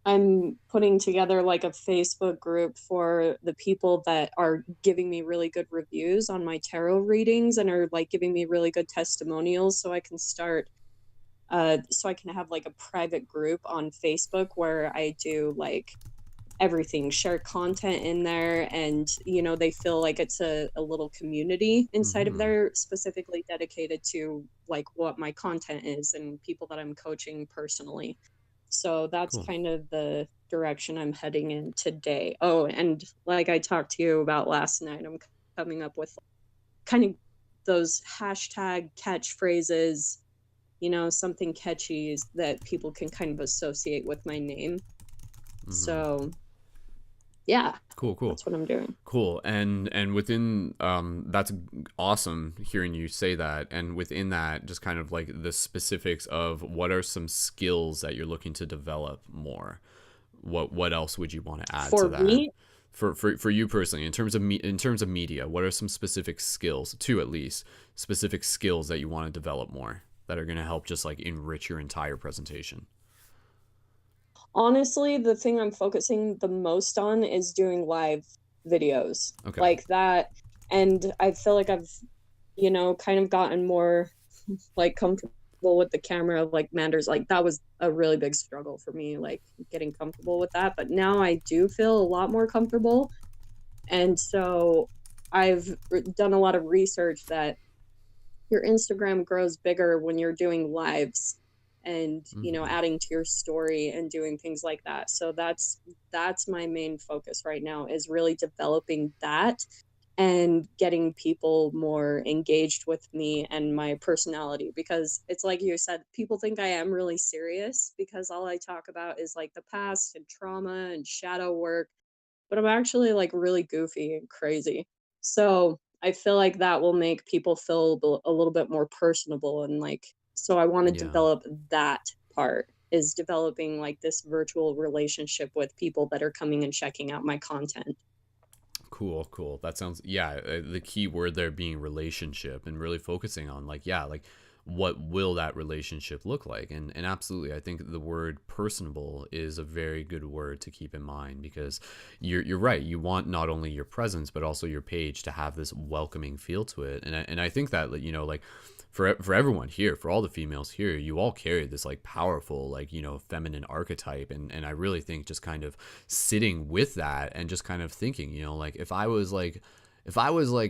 I'm putting together like a Facebook group for the people that are giving me really good reviews on my tarot readings and are like giving me really good testimonials, so I can start so I can have like a private group on Facebook where I do like everything, share content in there, and they feel like it's a little community inside of there, specifically dedicated to like what my content is and people that I'm coaching personally. So that's kind of the direction I'm heading in today. Oh, and like I talked to you about last night, I'm coming up with kind of those hashtag catchphrases, you know, something catchy that people can kind of associate with my name. So yeah, cool. That's what I'm doing. Cool. And within that's awesome hearing you say that. And within that, just kind of like the specifics of what are some skills that you're looking to develop more. What else would you want to add to that? Me? For you personally, in terms of media, what are some specific skills, two at least, specific skills that you want to develop more that are going to help just like enrich your entire presentation? Honestly, the thing I'm focusing the most on is doing live videos. Okay. Like that. And I feel like I've, you know, kind of gotten more like comfortable with the camera. Like Manders, like that was a really big struggle for me, like getting comfortable with that. But now I do feel a lot more comfortable. And so I've done a lot of research that your Instagram grows bigger when you're doing lives and, you know, adding to your story and doing things like that. So that's my main focus right now, is really developing that and getting people more engaged with me and my personality, because it's like you said, people think I am really serious because all I talk about is like the past and trauma and shadow work, but I'm actually like really goofy and crazy. So I feel like that will make people feel a little bit more personable, and like, so I want to develop that part, is developing like this virtual relationship with people that are coming and checking out my content. Cool. That sounds, the key word there being relationship, and really focusing on like, what will that relationship look like? And absolutely, I think the word personable is a very good word to keep in mind, because you're right. You want not only your presence, but also your page to have this welcoming feel to it. And I think that, you know, like for everyone here, for all the females here, you all carry this like powerful, like, you know, feminine archetype. And I really think just kind of sitting with that and just kind of thinking, you know, like if I was like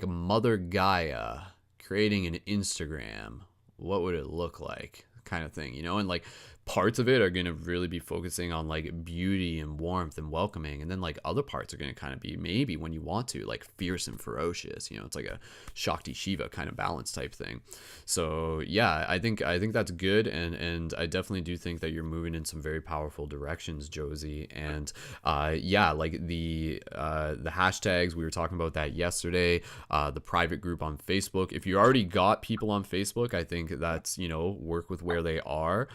Mother Gaia creating an Instagram, what would it look like, kind of thing, you know? And like parts of it are going to really be focusing on like beauty and warmth and welcoming, and then like other parts are going to kind of be, maybe when you want to, like fierce and ferocious, you know, it's like a Shakti Shiva kind of balance type thing. So yeah, I think that's good, and I definitely do think that you're moving in some very powerful directions, Josie. And like the hashtags, we were talking about that yesterday, the private group on Facebook. If you already got people on Facebook, I think that's, you know, work with where they are,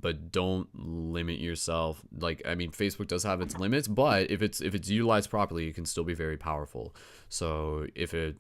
but don't limit yourself. Like, I mean, Facebook does have its limits, but if it's utilized properly, it can still be very powerful. So if it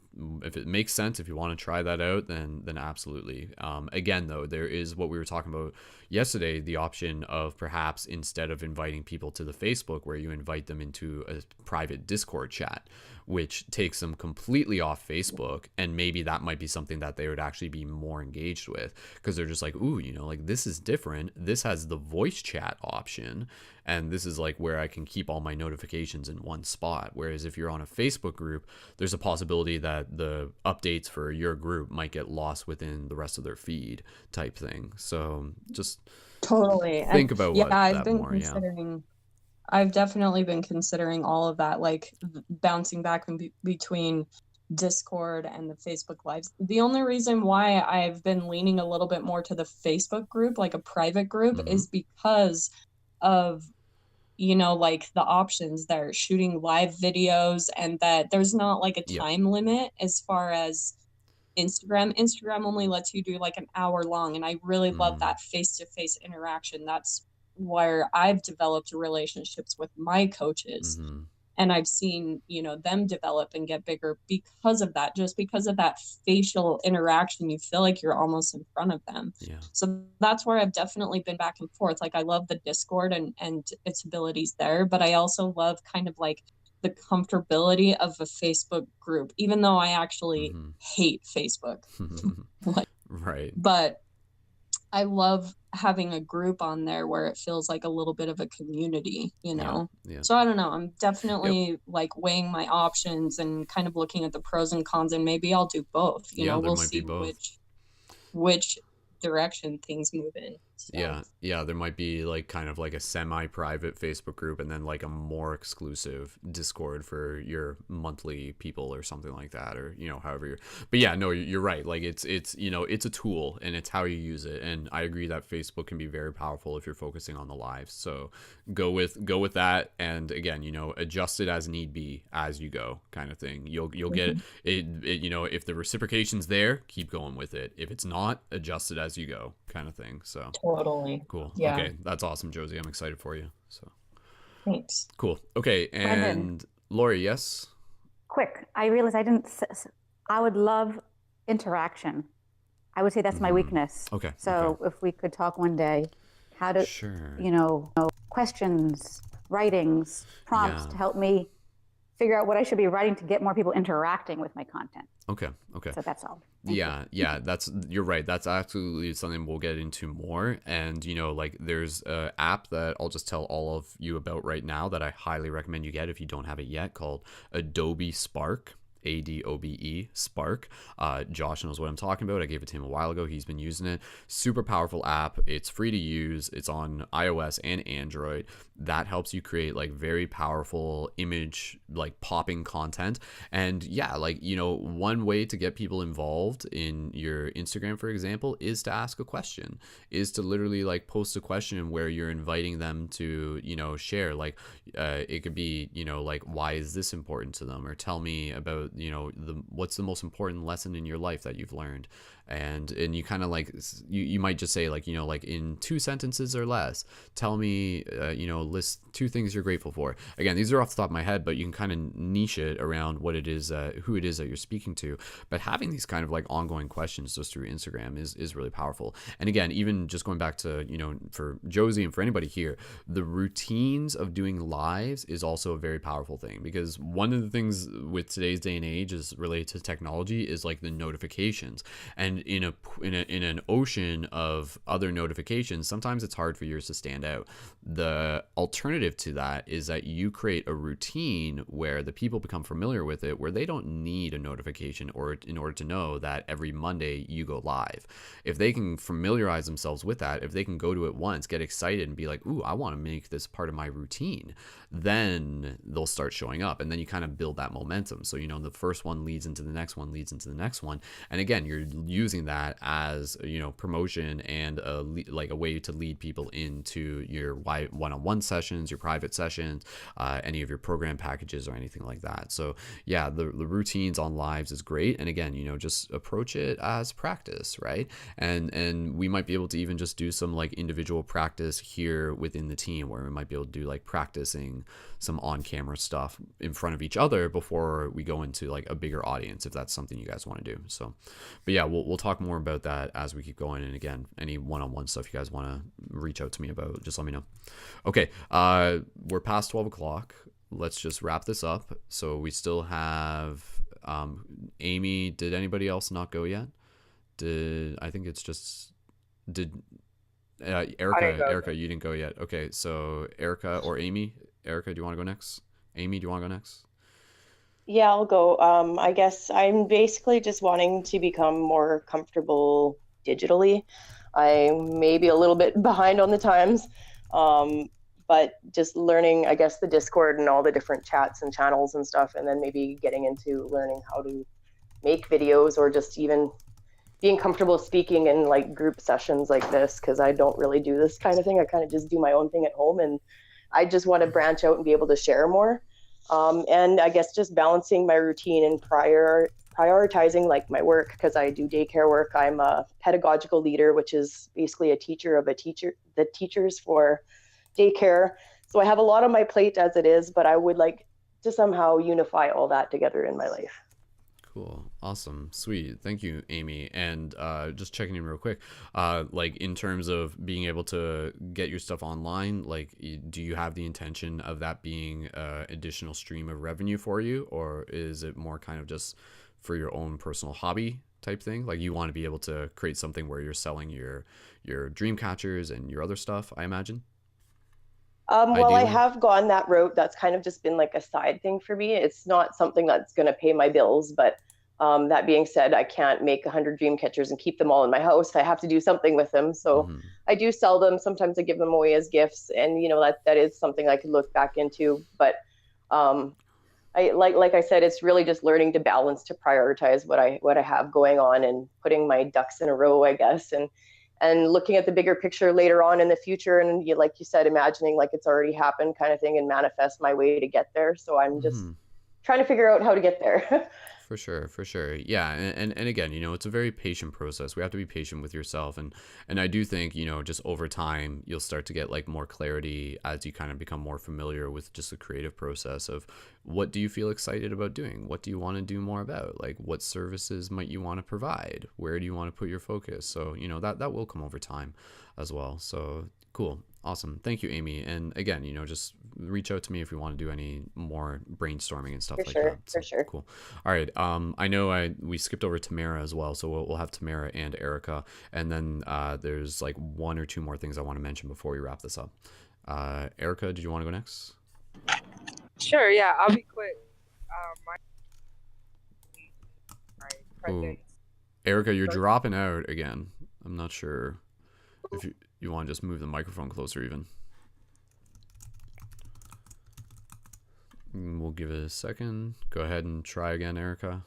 makes sense, if you want to try that out, then absolutely. Again, though, there is what we were talking about yesterday, the option of perhaps, instead of inviting people to the Facebook, where you invite them into a private Discord chat, which takes them completely off Facebook, and maybe that might be something that they would actually be more engaged with, because they're just like, ooh, you know, like this is different. This has the voice chat option, and this is like where I can keep all my notifications in one spot. Whereas if you're on a Facebook group, there's a possibility that the updates for your group might get lost within the rest of their feed, type thing. So just totally think about I've definitely been considering all of that, like bouncing back between Discord and the Facebook Lives. The only reason why I've been leaning a little bit more to the Facebook group, like a private group, is because of, you know, like the options there, shooting live videos, and that there's not like a time limit as far as Instagram only lets you do like an hour long, and I really love that face-to-face interaction. That's where I've developed relationships with my coaches, and I've seen, you know, them develop and get bigger because of that, just because of that facial interaction. You feel like you're almost in front of them. So that's where I've definitely been back and forth. Like I love the Discord and its abilities there, but I also love kind of like the comfortability of a Facebook group, even though I actually hate Facebook. Right. But I love having a group on there where it feels like a little bit of a community, you know? So I don't know. I'm definitely like weighing my options and kind of looking at the pros and cons, and maybe I'll do both. You know, we'll see which direction things move in. Yeah, there might be like kind of like a semi-private Facebook group and then like a more exclusive Discord for your monthly people or something like that, or however you're. But yeah, no, you're right. Like it's it's a tool and it's how you use it. And I agree that Facebook can be very powerful if you're focusing on the lives. So go with that, and again, adjust it as need be as you go, kind of thing. You'll get it. If the reciprocation's there, keep going with it. If it's not, adjust it as you go, kind of thing. So Totally. cool. Yeah. Okay, that's awesome, Josie. I'm excited for you. So Thanks. cool. Okay, and Brendon. Lori, yes. Quick, I realized I didn't. I would love interaction. I would say that's my weakness. Okay. So if we could talk one day, how to, Sure. questions, writings, prompts Yeah. to help me figure out what I should be writing to get more people interacting with my content. Okay. So that's all. Thank you. Yeah, you're right. That's absolutely something we'll get into more. And like there's an app that I'll just tell all of you about right now that I highly recommend you get if you don't have it yet, called Adobe Spark. Adobe Spark. Josh knows what I'm talking about. I gave it to him a while ago. He's been using it. Super powerful app. It's free to use. It's on iOS and Android. That helps you create like very powerful image, like popping content. And yeah, like, one way to get people involved in your Instagram, for example, is to ask a question, is to literally like post a question where you're inviting them to, share. Like, it could be, like, why is this important to them? Or tell me about, what's the most important lesson in your life that you've learned. And you kind of like, you might just say like, like in 2 sentences or less, tell me, list 2 things you're grateful for. Again, these are off the top of my head, but you can kind of niche it around what it is, who it is that you're speaking to. But having these kind of like ongoing questions just through Instagram is really powerful. And again, even just going back to, for Josie and for anybody here, the routines of doing lives is also a very powerful thing, because one of the things with today's day and age is related to technology is like the notifications. And in an ocean of other notifications, sometimes it's hard for yours to stand out. The alternative to that is that you create a routine where the people become familiar with it, where they don't need a notification or in order to know that every Monday you go live. If they can familiarize themselves with that, if they can go to it once, get excited and be like, ooh, I want to make this part of my routine, then they'll start showing up. And then you kind of build that momentum. So, the first one leads into the next one, leads into the next one. And again, you're using that as, promotion and like a way to lead people into your one-on-one sessions, your private sessions, any of your program packages or anything like that. So yeah, the routines on lives is great. And again, just approach it as practice, right? And we might be able to even just do some like individual practice here within the team, where we might be able to do like practicing some on-camera stuff in front of each other before we go into like a bigger audience, if that's something you guys want to do. So, but yeah, we'll talk more about that as we keep going. And again, any one-on-one stuff you guys want to reach out to me about, just let me know. Okay, we're past 12 o'clock. Let's just wrap this up. So we still have Amy. Did anybody else not go yet? I think it's just Erica, you didn't go yet. Okay, so Erica or Amy. Erica, do you want to go next? Amy, do you want to go next? Yeah, I'll go. I guess I'm basically just wanting to become more comfortable digitally. I may be a little bit behind on the times, but just learning, I guess, the Discord and all the different chats and channels and stuff, and then maybe getting into learning how to make videos, or just even being comfortable speaking in like group sessions like this, because I don't really do this kind of thing. I kind of just do my own thing at home, and I just want to branch out and be able to share more. And I guess just balancing my routine and prioritizing like my work, because I do daycare work. I'm a pedagogical leader, which is basically a teacher of the teachers for daycare. So I have a lot on my plate as it is, but I would like to somehow unify all that together in my life. Cool. Awesome. Sweet. Thank you, Amy. And just checking in real quick, like in terms of being able to get your stuff online, like do you have the intention of that being an additional stream of revenue for you, or is it more kind of just for your own personal hobby type thing? Like you want to be able to create something where you're selling your dream catchers and your other stuff, I imagine? Well, I have gone that route. That's kind of just been like a side thing for me. It's not something that's going to pay my bills, but That being said, I can't make 100 dream catchers and keep them all in my house. I have to do something with them. So I do sell them. Sometimes I give them away as gifts, and that is something I could look back into. But I like I said, it's really just learning to balance, to prioritize what I have going on, and putting my ducks in a row, I guess, and looking at the bigger picture later on in the future, and like you said, imagining like it's already happened kind of thing, and manifest my way to get there. So I'm just trying to figure out how to get there. For sure, for sure. Yeah, and again, it's a very patient process. We have to be patient with yourself, and I do think, just over time you'll start to get like more clarity as you kind of become more familiar with just the creative process of what do you feel excited about doing? What do you want to do more about? Like, what services might you want to provide? Where do you want to put your focus? So, that will come over time as well. So cool. Awesome. Thank you, Amy. And again, just reach out to me if you want to do any more brainstorming and stuff like that. So, for sure. Cool. All right. I know we skipped over Tamara as well. So we'll have Tamara and Erica. And then there's like one or two more things I want to mention before we wrap this up. Erica, did you want to go next? Sure. Yeah, I'll be quick. Erica, you're dropping out again. I'm not sure if you want to just move the microphone closer even. We'll give it a second. Go ahead and try again, Erica.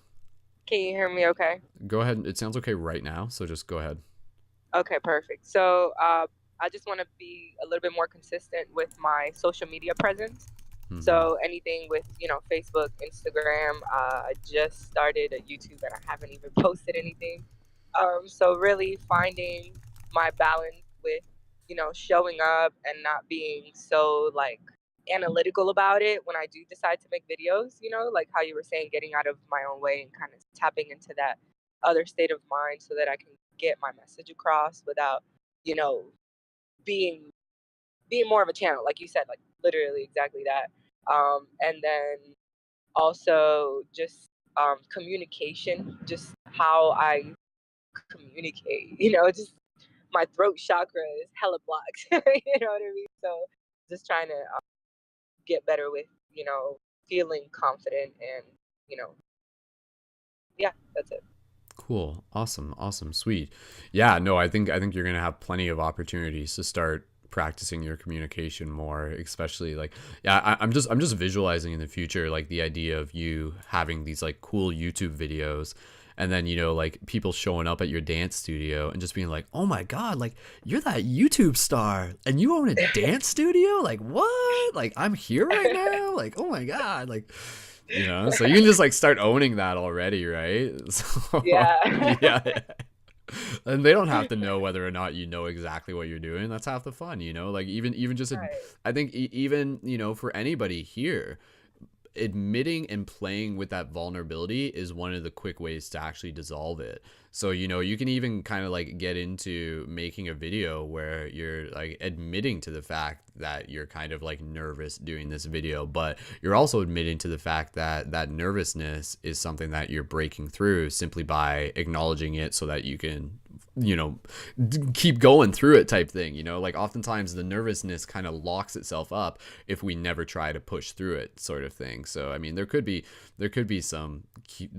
Can you hear me okay? Go ahead. It sounds okay right now, so just go ahead. Okay, perfect. So I just want to be a little bit more consistent with my social media presence. So anything with, Facebook, Instagram. I just started a YouTube and I haven't even posted anything. So really finding my balance with, showing up and not being so like analytical about it when I do decide to make videos, like how you were saying, getting out of my own way and kind of tapping into that other state of mind so that I can get my message across without, being more of a channel, like you said, like literally exactly that. And then also just communication, just how I communicate, just my throat chakra is hella blocked. You know what I mean? So just trying to get better with, feeling confident and, yeah, that's it. Cool. Awesome. Sweet. Yeah, no, I think you're going to have plenty of opportunities to start practicing your communication more, especially like, I'm just visualizing in the future, like the idea of you having these like cool YouTube videos, and then, like people showing up at your dance studio and just being like, oh my God, like you're that YouTube star and you own a dance studio? Like what? Like I'm here right now? Like, oh my God. Like, so you can just like start owning that already, right? So, yeah. And they don't have to know whether or not you know exactly what you're doing. That's half the fun, like even just, right. I think even, for anybody here, admitting and playing with that vulnerability is one of the quick ways to actually dissolve it. So, you can even kind of like get into making a video where you're like admitting to the fact that you're kind of like nervous doing this video, but you're also admitting to the fact that that nervousness is something that you're breaking through simply by acknowledging it so that you can, keep going through it type thing. Like oftentimes the nervousness kind of locks itself up if we never try to push through it, sort of thing. So I mean, there could be some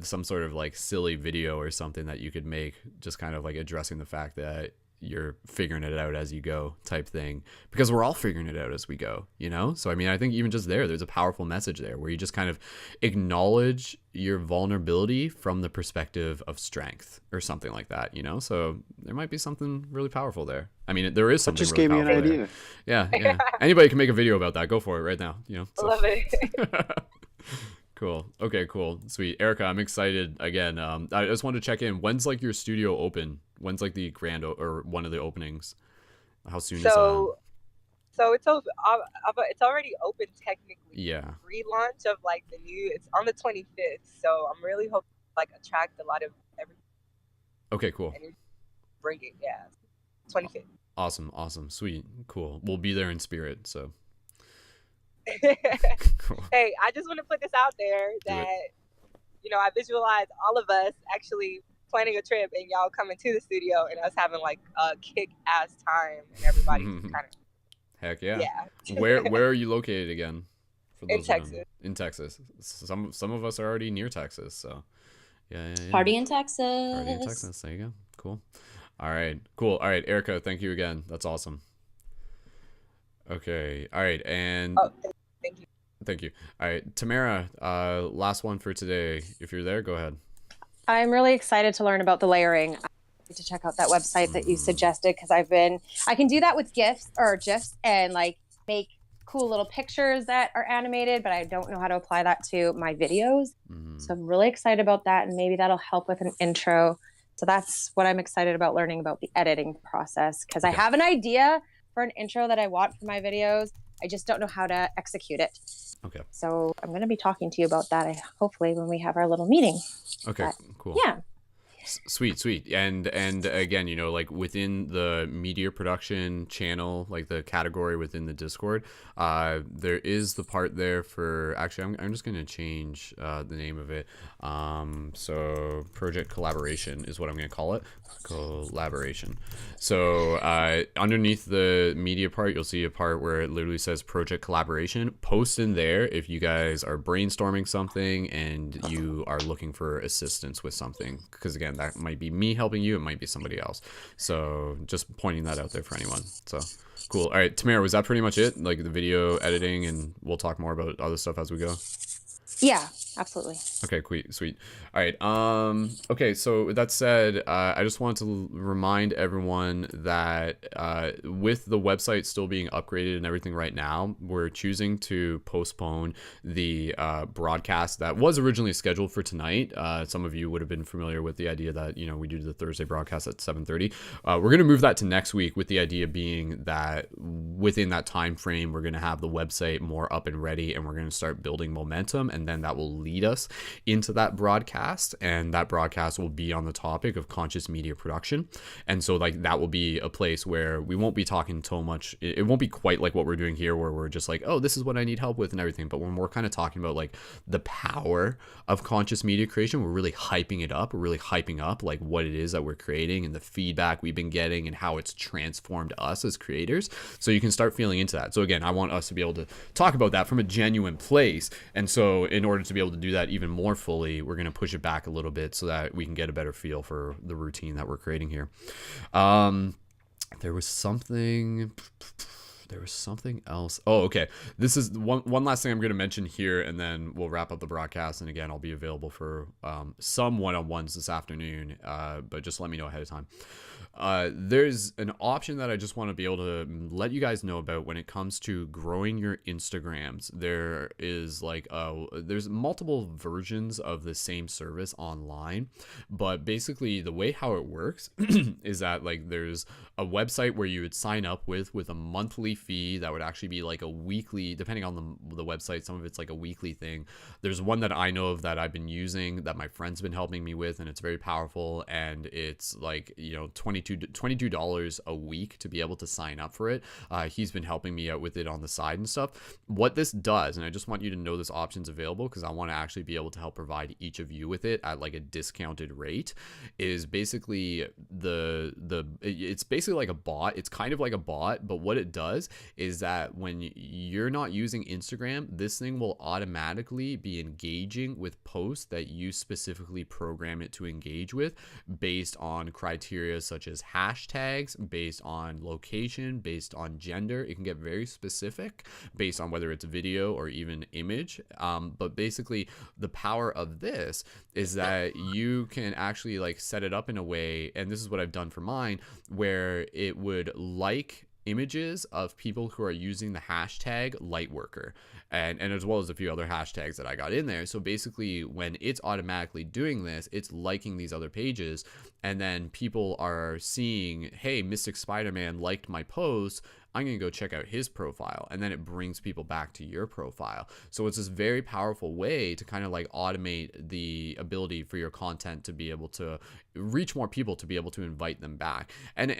sort of like silly video or something that you could make, just kind of like addressing the fact that you're figuring it out as you go type thing, because we're all figuring it out as we go, So I mean, I think even just there's a powerful message there where you just kind of acknowledge your vulnerability from the perspective of strength or something like that, So there might be something really powerful there. I mean, there is something just really gave me an powerful idea. There. Yeah. Anybody can make a video about that. Go for it right now, So. Love it. Cool. Okay, cool. Sweet. Erica, I'm excited again. I just wanted to check in. When's like your studio open? When's like the grand or one of the openings? How soon is that? So it's already open technically. Yeah. Relaunch of like the new, it's on the 25th. So I'm really hoping to like attract a lot of everything. Okay, cool. And bring it, yeah. 25th. Awesome. Sweet. Cool. We'll be there in spirit, so. Cool. Hey, I just want to put this out there that, I visualize all of us actually planning a trip and y'all coming to the studio and us having like a kick-ass time and everybody kind of. Heck yeah. Where are you located again? In Texas. In Texas. Some of us are already near Texas, so Yeah. Party in Texas. Party in Texas. There you go. Cool. All right. Cool. All right, Erica, thank you again. That's awesome. Okay. All right. And thank you. Thank you. All right, Tamara, last one for today. If you're there, go ahead. I'm really excited to learn about the layering. I need to check out that website that you suggested, because I can do that with GIFs and like make cool little pictures that are animated, but I don't know how to apply that to my videos. So I'm really excited about that, and maybe that'll help with an intro. So that's what I'm excited about, learning about the editing process, because I have an idea for an intro that I want for my videos. I just don't know how to execute it. Okay. So I'm going to be talking to you about that, hopefully, when we have our little meeting. Okay, cool. Yeah. Sweet. And again, you know, like within the media production channel, like the category within the Discord, there is the part there for, actually, I'm just going to change the name of it. So project collaboration is what I'm going to call it. Collaboration. So underneath the media part, you'll see a part where it literally says project collaboration. Post in there if you guys are brainstorming something and you are looking for assistance with something, because again, that might be me helping you, it might be somebody else. So just pointing that out there for anyone. So cool. All right, Tamara, was that pretty much it? Like the video editing, and we'll talk more about other stuff as we go. Yeah, absolutely. Okay, sweet. All right. Okay, so with that said, I just wanted to remind everyone that with the website still being upgraded and everything right now, we're choosing to postpone the broadcast that was originally scheduled for tonight. Some of you would have been familiar with the idea that, you know, we do the Thursday broadcast at 7:30. We're going to move that to next week, with the idea being that within that time frame, we're going to have the website more up and ready, and we're going to start building momentum, and then that will lead us into that broadcast, and that broadcast will be on the topic of conscious media production. And so like that will be a place where we won't be talking so much, it won't be quite like what we're doing here, where we're just like, oh, this is what I need help with and everything, but when we're kind of talking about like the power of conscious media creation, we're really hyping it up. We're really hyping up like what it is that we're creating and the feedback we've been getting and how it's transformed us as creators, so you can start feeling into that. So again, I want us to be able to talk about that from a genuine place, and so in order to be able to do that even more fully, we're going to push it back a little bit so that we can get a better feel for the routine that we're creating here. There was something else. Oh, okay. This is one last thing I'm going to mention here, and then we'll wrap up the broadcast. And again, I'll be available for some one-on-ones this afternoon, but just let me know ahead of time. There's an option that I just want to be able to let you guys know about when it comes to growing your Instagrams. There is like there's multiple versions of the same service online, but basically the way how it works is that like there's a website where you would sign up with a monthly fee that would actually be like a weekly, depending on the website. Some of it's like a weekly thing. There's one that I know of that I've been using, that my friend's been helping me with, and it's very powerful, and it's like, you know, $22 a week to be able to sign up for it. He's been helping me out with it on the side and stuff. What this does, and I just want you to know this option's available because I want to actually be able to help provide each of you with it at like a discounted rate, is basically it's basically like a bot. It's kind of like a bot, but what it does is that when you're not using Instagram, this thing will automatically be engaging with posts that you specifically program it to engage with based on criteria such as hashtags, based on location, based on gender. It can get very specific based on whether it's video or even image. But basically the power of this is that you can actually like set it up in a way, and this is what I've done for mine, where it would like images of people who are using the hashtag lightworker, and as well as a few other hashtags that I got in there. So basically when it's automatically doing this, it's liking these other pages, and then people are seeing, hey, Mystic Spider-Man liked my post, I'm going to go check out his profile, and then it brings people back to your profile. So it's this very powerful way to kind of like automate the ability for your content to be able to reach more people, to be able to invite them back. And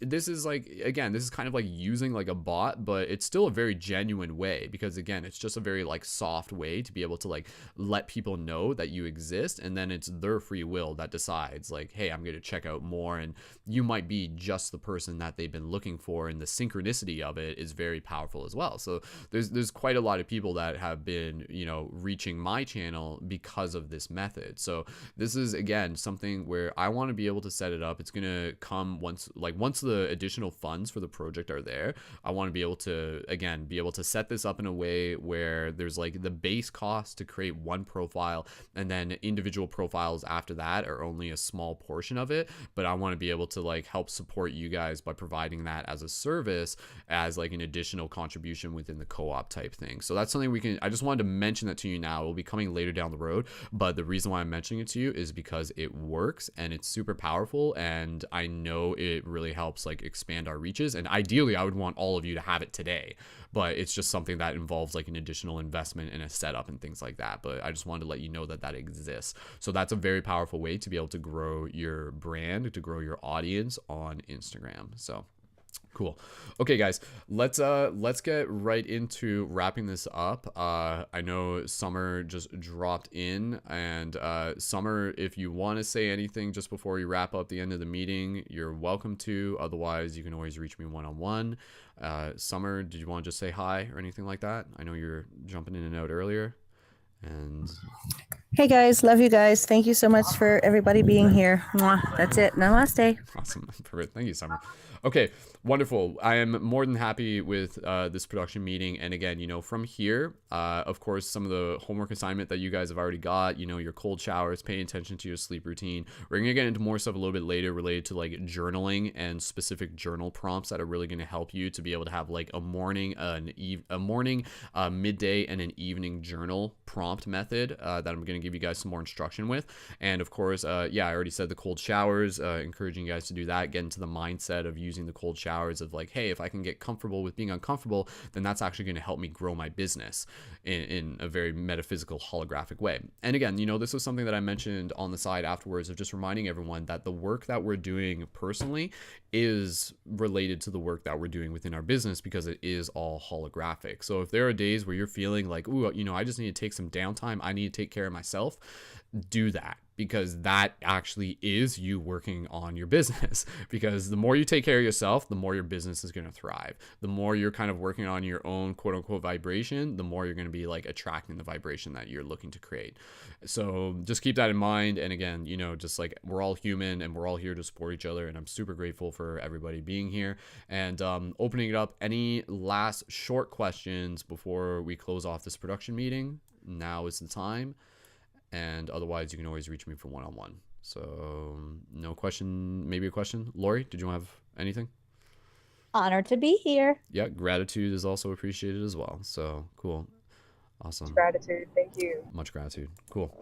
this is like, again, this is kind of like using like a bot, but it's still a very genuine way, because again, it's just a very like soft way to be able to like let people know that you exist, and then it's their free will that decides like, hey, I'm going to check out more, and you might be just the person that they've been looking for, and the synchronicity synchronicity of it is very powerful as well. So there's quite a lot of people that have been, you know, reaching my channel because of this method. So this is, again, something where I want to be able to set it up. It's going to come once the additional funds for the project are there. I want to be able to, again, be able to set this up in a way where there's like the base cost to create one profile, and then individual profiles after that are only a small portion of it. But I want to be able to like help support you guys by providing that as a service, as like an additional contribution within the co-op type thing. So that's something we can, I just wanted to mention that to you now. It will be coming later down the road, but the reason why I'm mentioning it to you is because it works and it's super powerful, and I know it really helps like expand our reaches. And ideally I would want all of you to have it today, but it's just something that involves like an additional investment and a setup and things like that. But I just wanted to let you know that that exists. So that's a very powerful way to be able to grow your brand, to grow your audience on Instagram. So cool. Okay, guys, let's get right into wrapping this up. I know Summer just dropped in, and Summer, if you want to say anything just before we wrap up the end of the meeting, you're welcome to. Otherwise, you can always reach me one-on-one. Summer, did you want to just say hi or anything like that? I know you're jumping in and out earlier. And hey guys, love you guys. Thank you so much for everybody being here. Mwah. That's it. Namaste. Awesome. Perfect. Thank you, Summer. Okay, wonderful. I am more than happy with this production meeting. And again, you know, from here, of course, some of the homework assignment that you guys have already got, you know, your cold showers, paying attention to your sleep routine. We're going to get into more stuff a little bit later related to like journaling and specific journal prompts that are really going to help you to be able to have like a morning, midday, and an evening journal prompt method that I'm going to give you guys some more instruction with. And of course, yeah, I already said the cold showers, encouraging you guys to do that, get into the mindset of using the cold showers of like, hey, if I can get comfortable with being uncomfortable, then that's actually going to help me grow my business in a very metaphysical, holographic way. And again, you know, this was something that I mentioned on the side afterwards of just reminding everyone that the work that we're doing personally is related to the work that we're doing within our business, because it is all holographic. So if there are days where you're feeling like, ooh, you know, I just need to take some downtime, I need to take care of myself, do that, because that actually is you working on your business. Because the more you take care of yourself, the more your business is going to thrive. The more you're kind of working on your own quote unquote vibration, the more you're going to be like attracting the vibration that you're looking to create. So just keep that in mind. And again, you know, just like we're all human and we're all here to support each other. And I'm super grateful for everybody being here. And opening it up, any last short questions before we close off this production meeting? Now is the time. And otherwise, you can always reach me for one-on-one. So no question, maybe a question. Lori, did you have anything? Honored to be here. Yeah, gratitude is also appreciated as well. So cool. Awesome. Gratitude. Thank you. Much gratitude. Cool.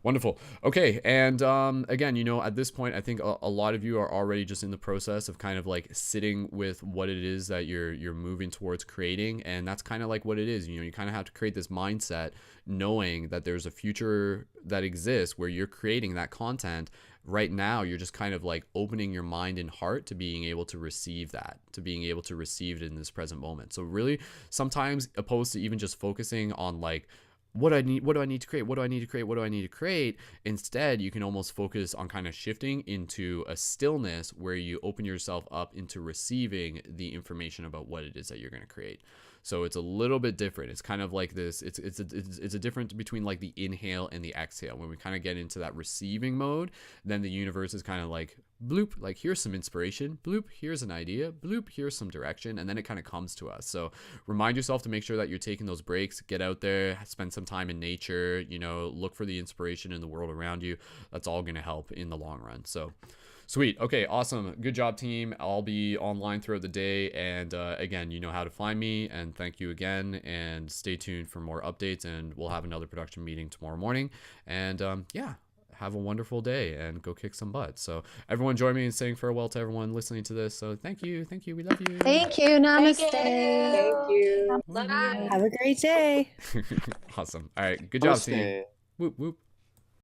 Wonderful. Okay. And again, you know, at this point, I think a lot of you are already just in the process of kind of like sitting with what it is that you're moving towards creating. And that's kind of like what it is. You know, you kind of have to create this mindset knowing that there's a future that exists where you're creating that content. Right now, you're just kind of like opening your mind and heart to being able to receive that, to being able to receive it in this present moment. So really, sometimes opposed to even just focusing on like, what do I need to create? Instead, you can almost focus on kind of shifting into a stillness where you open yourself up into receiving the information about what it is that you're going to create. So it's a little bit different. It's kind of like this. It's a difference between like the inhale and the exhale. When we kind of get into that receiving mode, then the universe is kind of like bloop, like here's some inspiration, bloop, here's an idea, bloop, here's some direction, and then it kind of comes to us. So remind yourself to make sure that you're taking those breaks, get out there, spend some time in nature, you know, look for the inspiration in the world around you. That's all going to help in the long run. So sweet. Okay, awesome. Good job, team. I'll be online throughout the day. And again, you know how to find me. And thank you again. And stay tuned for more updates. And we'll have another production meeting tomorrow morning. And yeah, have a wonderful day and go kick some butt. So everyone join me in saying farewell to everyone listening to this. So thank you. Thank you. We love you. Thank you. Namaste. Thank you. Have a great day. Awesome. All right. Good job, team. Whoop, whoop.